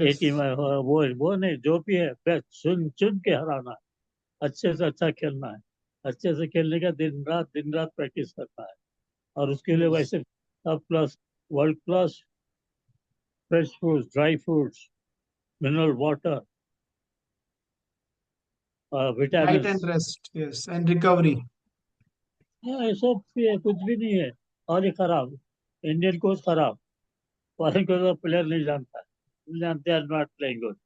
यस टीम वो नहीं, जो भी है बस चुन चुन के हराना है, अच्छे से अच्छा खेलना है, अच्छे से खेलने का दिन रात प्रैक्टिस करना है। और उसके लिए यस वैसे top class, world class fresh foods, dry fruits, mineral water, right vitamin, and rest, yes and recovery. ये सब भी है, कुछ भी नहीं है। और ये खराब, इंडियन कोच खराब, फॉरेन कोच का प्लेयर नहीं जानता है, नहीं जानते, are not playing good.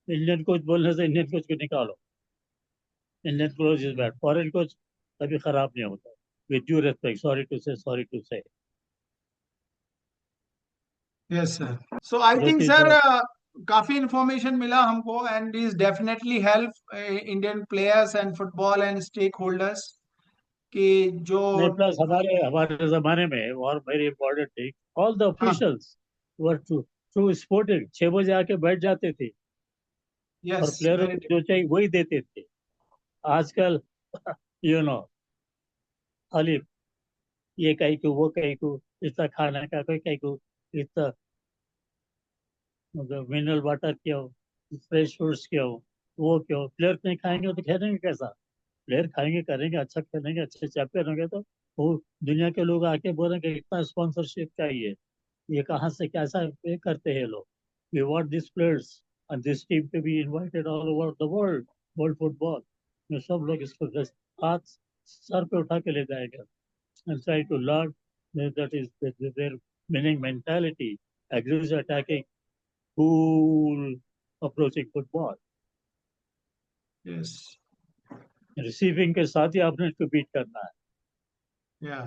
Indian coach बोलने से इंडियन कोच को निकालो, Indian coach is bad, foreign coach कभी खराब नहीं होता. With due respect, sorry to say. Yes sir. So I think Jyotish sir sir, काफी इंफॉर्मेशन मिला हमको and is definitely help Indian players and football and stakeholders कि जो. नहीं प्लस हमारे हमारे जमाने में और very important thing, all the हाँ. ऑफिशियल्स वर टू स्पोर्टिंग 6 बजे आके बैठ जाते थे और यस प्लेयरों वेरी. को जो चाहिए वही देते थे. आजकल यू नो खाली ये कहीं को वो कहीं को, इतना खाना का कोई कहीं को, इतना मिनरल वाटर क्यों, फ्रेश फ्रूट्स क्यों, वो क्यों. प्लेयर नहीं खाएंगे तो खेलेंगे कैसा? प्लेयर खाएंगे करेंगे अच्छा खेलेंगे अच्छे चैंपियन होंगे तो वो दुनिया के लोग आके बोलेंगे इतना स्पॉन्सरशिप चाहिए, ये कहाँ से कैसा पे करते हैं लोग. We want this players and this team to be invited all over the world, world football में सब लोग इसको हाथ सर पे उठा के ले जाएगा and try to learn that is their winning mentality, aggressive attacking, cool approaching football. Yes. Receiving के साथ ही आपने इसको बीट करना है. या.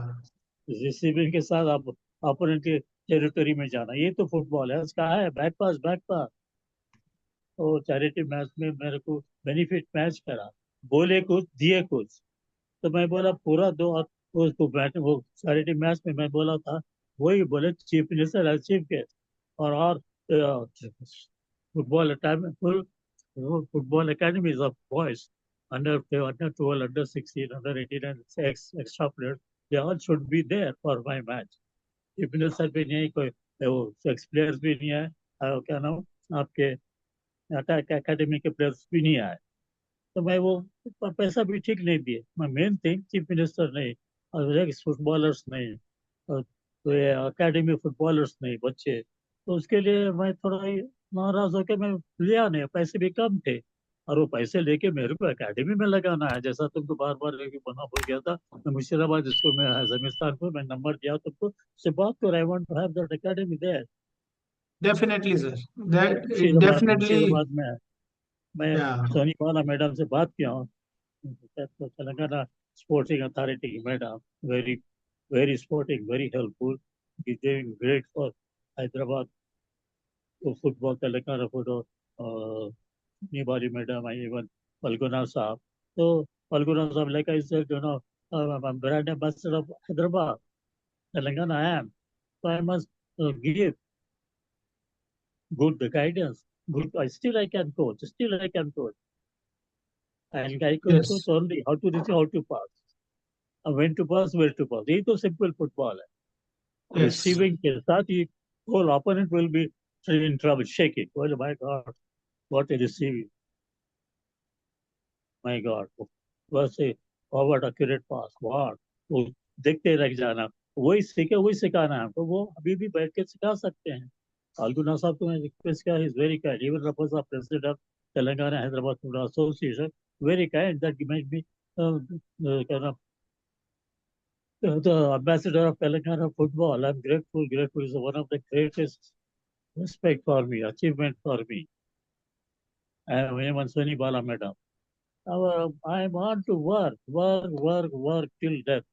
रिसीविंग के साथ आप अपोनेंट के टेरिटरी में जाना, ये तो फुटबॉल है. उसका है बैक पास बैक पास. तो चैरिटी मैच में मेरे को बेनिफिट मैच करा, बोले कुछ दिए कुछ, तो मैं बोला पूरा दो. और उसको बैठ वो चैरिटी मैच में मैं बोला था, वही बोले चीफ मिनिस्टर चीफ गेस्ट और football football academies of boys under 12, under 16, under 18, and extra players. They all should be there for my match. Chief Minister भी नहीं, कोई वो एक्स प्लेयर्स भी नहीं आए, क्या नाम आपके अटैक एकेडमी के प्लेयर्स भी नहीं आए. तो मैं वो पैसा भी ठीक नहीं दिए. मैं मेन थिंग चीफ मिनिस्टर नहीं और एक्स फुटबॉलर्स नहीं और तो ये अकेडमी फुटबॉलर्स नहीं बच्चे. तो उसके लिए मैं थोड़ा ही नाराज होकर मैं लिया नहीं. पैसे भी कम थे और वो पैसे लेके मेरे को एकेडमी में लगाना है, जैसा तुमको बार बार बना बोल गया था. मैं मुर्शिदाबाद स्कूल में जमीस्तान को मैं नंबर दिया तुमको, से बात कर, I want to have that academy there. Definitely sir. That definitely. Murshidabad में मैं या. सोनी बाला मैडम से बात किया हूँ, तेलंगाना स्पोर्टिंग अथॉरिटी की madam, very very sporting, very helpful. He's doing great for Hyderabad football, Telangana football. Nibali madam, and even Falguna Saab. So Falguna Saab, like I said, I'm brand ambassador of Hyderabad, Telangana. I am. So I must give good guidance. Good. Still I can coach. Still I can coach. And I can Yes. coach only how to receive, how to pass. When to pass, where to pass. ये तो simple football है. Yes. Receiving के साथ ही whole opponent will be in trouble, shaking. Well, my God, what a receiving. My God. बस a forward accurate pass. What? वो देखते रह जाना. वही सीखे वही सिखाना है हमको. वो अभी भी बैठ के सिखा सकते हैं. फाल्गुना साहब को मैं रिक्वेस्ट किया, is very kind. Even Rafa president of Telangana Hyderabad football association, very kind that made me the ambassador of Telangana football. I'm grateful. Grateful is one of the greatest respect for me, achievement for me. And even Soni Bala madam. I want to work till death.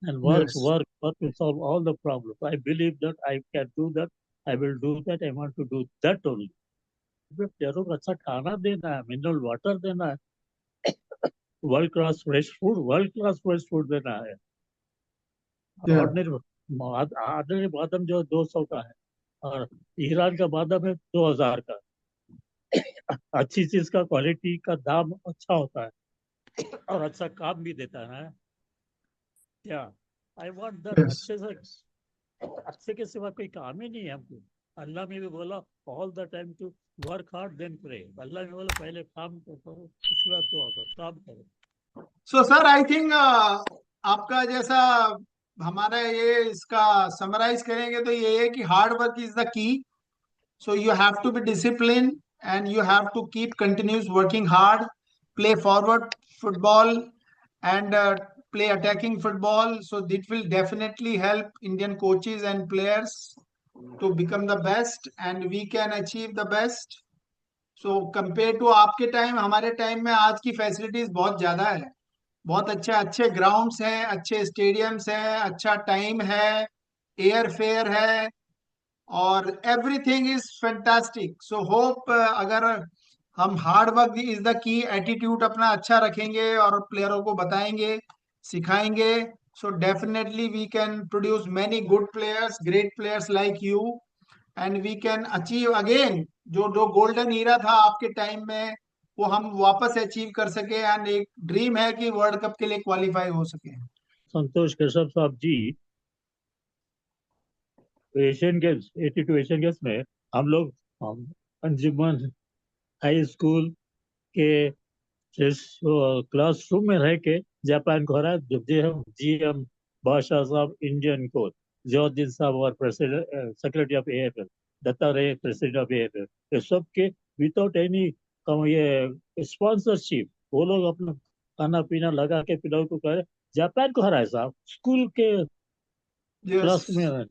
And work to solve all the problems. I believe that I can do that. I will do that. I want to do that only. प्लेयरों को अच्छा खाना देना है, mineral water देना है, world class fresh food देना है. Ordinary बादाम जो 200 का है और ईरान का बादाम है 2000 का. अच्छी चीज का क्वालिटी का दाम अच्छा होता है और अच्छा काम भी देता है. क्या आई वांट दैट. अच्छे से अच्छे के सिवा कोई काम ही नहीं है हमको. अल्लाह ने भी बोला all the time to work hard then pray. Allah ने बोला पहले काम करो उसके बाद तो काम करो. सो सर आई थिंक आपका जैसा हमारा ये इसका समराइज करेंगे तो ये है कि hard work is the key. So you have to be discipline and you have to keep continuous working hard, play forward football and play attacking football. So it will definitely help Indian coaches and players to become the best and we can achieve the best. So compared to आपके time, हमारे time में आज की facilities बहुत ज्यादा है. बहुत अच्छे अच्छे ग्राउंड्स हैं, अच्छे स्टेडियम्स हैं, अच्छा टाइम है, एयर फेयर है, और everything is fantastic. So hope अगर हम hard work is the key, attitude अपना अच्छा रखेंगे और प्लेयरों को बताएंगे, सिखाएंगे, so definitely we can produce many good players, great players like you, and we can achieve again जो जो गोल्डन ईरा था आपके टाइम में, वो हम वापस अचीव कर सके। एंड एक ड्रीम है कि वर्ल्ड कप के लिए क्वालिफाई हो सके। संतोष केशव साहब जी, एशियन गेम्स 82 एशियन गेम्स में हम अंजुमन हाई स्कूल के क्लासरूम में रह के जापान को हरा, जब हम GM बादशाह साहब इंडियन कोच, जयोद्दीन साहब और president secretary of AFL, Datta Ray president of AFL, ये सब के विदाउट एनी ये स्पॉन्सरशिप, वो लोग अपना खाना पीना लगा के पिलाओ को करे, जापान को हराए साहब, स्कूल के यस,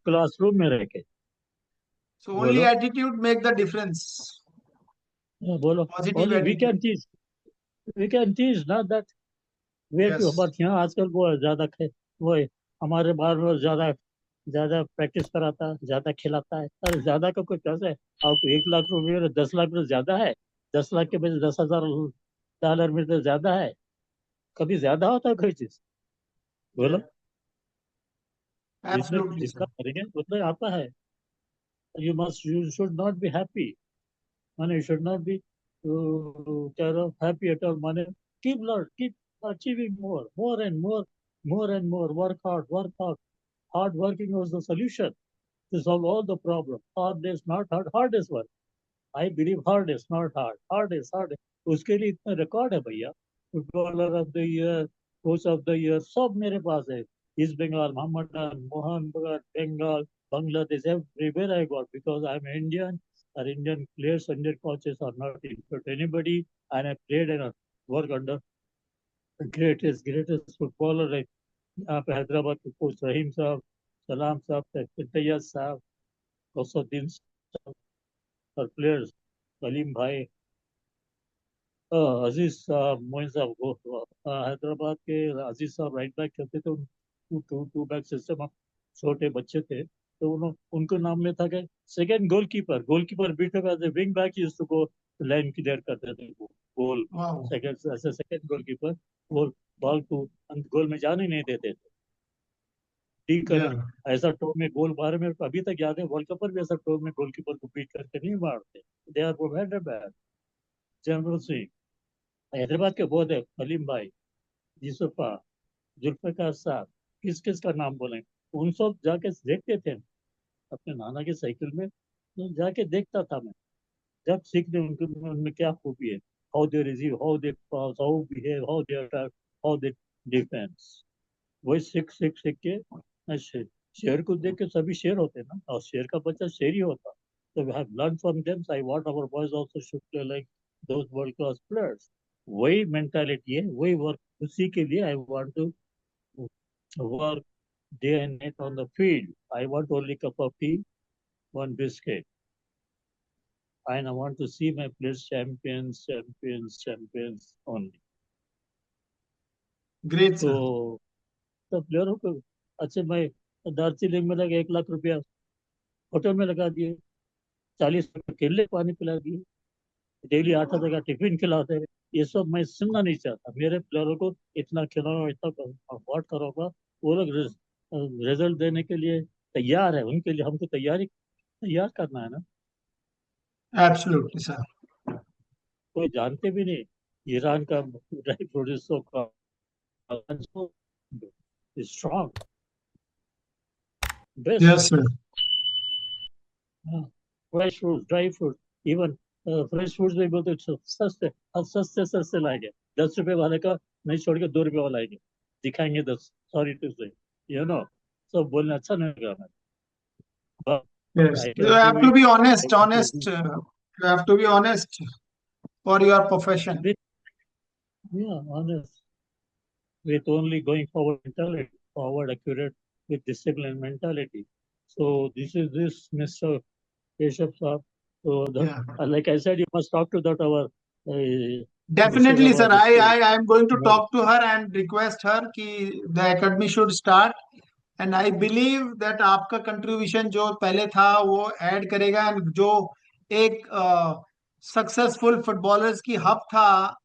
क्लासरूम में रह के। सो ओनली बोलो एटीट्यूड मेक द डिफरेंस, बोलो, positive only attitude. We can teach ना that way yes, too, but यहाँ आजकल वो ज्यादा वो है, हमारे बाहर वो ज्यादा ज्यादा प्रैक्टिस कराता है, ज्यादा खिलाता है। अरे ज्यादा का कोई कैसे है? आपको 1 लाख रुपये और 10 लाख रुपये ज्यादा है? 10 लाख के बजाय 10,000 डॉलर में तो ज्यादा है? कभी ज्यादा होता है कोई चीज? बोलो, जिसमें एब्सोल्युटली जितना सर। करेंगे उतना आता है। You should not be happy, माने you should not be happy at all, माने keep achieving more and more and more. Work hard. Hard working was the solution to solve all the problems. Hard is not hard. Hard is work. I believe hard is not hard. Hard is hard. उसके लिए इतना record है भैया, footballer of the year, coach of the year, सब मेरे पास है। East Bengal, Mohammedan, Mohan बगान, Bengal, Bangladesh, everywhere I got, because I'm Indian. Our Indian players, Indian coaches are not inferior to anybody, and I played and work under greatest footballer like यहाँ पे हैदराबाद के coach रहीम साहब, सलाम साहब, तैयब साहब, गौसुद्दीन साहब, और प्लेयर्स सलीम भाई, अजीज साहब, मोइन साहब, हैदराबाद के अजीज साहब राइट बैक खेलते थे। टू बैक सिस्टम, हम छोटे बच्चे थे तो उनको नाम में था कि सेकंड गोलकीपर बीट में wing back used to go line clear करते थे, गोल वाओ, सेकंड, ऐसे सेकंड गोलकीपर वो बॉल को गोल में जाने नहीं देते थे। डी या, करण ऐसा टो में गोल मारे, मेरे को अभी तक याद है, वर्ल्ड कप पर भी ऐसा टो में गोलकीपर को बीट करके नहीं मारते। They are provided by general Singh. Hyderabad के बहुत है, सलीम भाई, यूसुफा, जुल्फिकार साहब, किस किस का नाम बोले, उन सब जाके देखते थे अपने नाना की साइकिल में, तो जाके देखता था मैं, जब सीखने उनके उनमें क्या खूबी है, how they receive, how they pass, how behave, how they attack, how they defence, वही सीख सीख सीख के मैं शेर को देख के सभी शेर होते हैं ना, और शेर का बच्चा शेर ही होता। तो we have learn from them, I want our boys also should play like those world class players. वही मेंटालिटी है, वही वर्क, उसी के लिए I want to work day and night on the field. I want only cup of tea, one biscuit, and I want to see my players champions only. Great तो sir. सब प्लेयरों को अच्छे, मैं दार्जिलिंग में लगे 1 लाख रुपया होटल में लगा दिए, 40 रुपये केले पानी पिला दिए, डेली 8 का टिफिन खिलाते हैं। ये सब मैं सुनना नहीं चाहता, मेरे प्लेयरों को इतना खिलाओ, इतना अफोर्ड करोगा, वो लोग रिजल्ट देने के लिए तैयार है, उनके लिए हमको तैयार करना है ना। Absolutely sir. कोई जानते भी नहीं, ईरान का ड्राई प्रोड्यूसर का strong yes best, sir. Fresh fruit, dry fruit, even fresh fruit भी बोलते सस्ते, अब सस्ते सस्ते लाएंगे, 10 रुपए वाले का नहीं छोड़ के 2 रुपए वाला लाएंगे, दिखाएंगे 10, सॉरी टू से, सब बोलना अच्छा नहीं लगा मैं, Yes, I you can have give to you, be I honest, can give honest. You have to be honest for your profession. You, honest, with only going forward mentality, forward accurate with discipline mentality. So this Mr. Keshav Saab. So Yeah. like I said, you must talk to that our Definitely, about sir. the school. I am going to Right. talk to her and request her कि the academy should start. And I believe that आपका contribution जो पहले था वो add करेगा, and जो एक successful footballers की हब था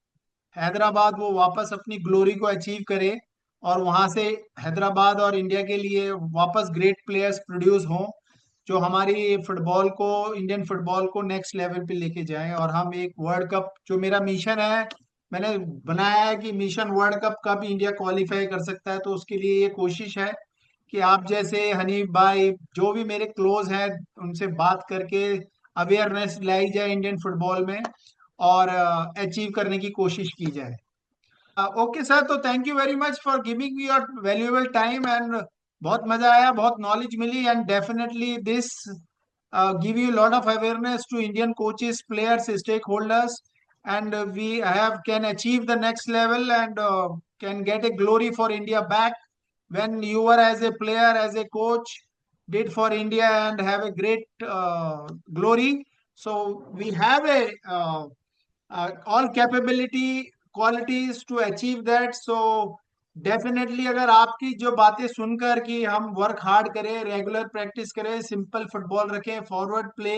हैदराबाद, वो वापस अपनी ग्लोरी को अचीव करे और वहां से हैदराबाद और इंडिया के लिए वापस ग्रेट प्लेयर्स प्रोड्यूस हों जो हमारी फुटबॉल को, इंडियन फुटबॉल को नेक्स्ट लेवल पे लेके जाएं, और हम एक वर्ल्ड कप, जो मेरा मिशन है, मैंने बनाया है कि मिशन वर्ल्ड कप कब इंडिया क्वालिफाई कर सकता है, तो उसके लिए ये कोशिश है कि आप जैसे हनीफ भाई, जो भी मेरे क्लोज हैं, उनसे बात करके अवेयरनेस लाई जाए इंडियन फुटबॉल में और अचीव करने की कोशिश की जाए। ओके सर, तो thank you very much for giving me your valuable time, and बहुत मजा आया, बहुत नॉलेज मिली, and definitely this give you a lot of awareness to Indian coaches, players, stakeholders, and we have can achieve the next level, and can get a glory for India back when you were as a player, as a coach, did for India and have a great glory. So we have a all capability qualities to achieve that. So definitely अगर आपकी जो बातें सुनकर कि हम work hard करें, regular practice करें, simple football रखें, फॉरवर्ड प्ले,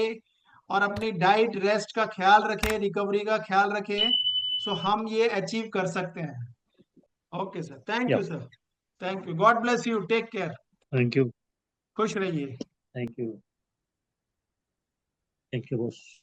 और अपनी डाइट रेस्ट का ख्याल रखें, रिकवरी का ख्याल रखें, सो हम ये अचीव कर सकते हैं। Okay sir, thank you sir, thank you, God bless you, take care, Thank you. खुश रहिए। Thank you. Thank you, boss.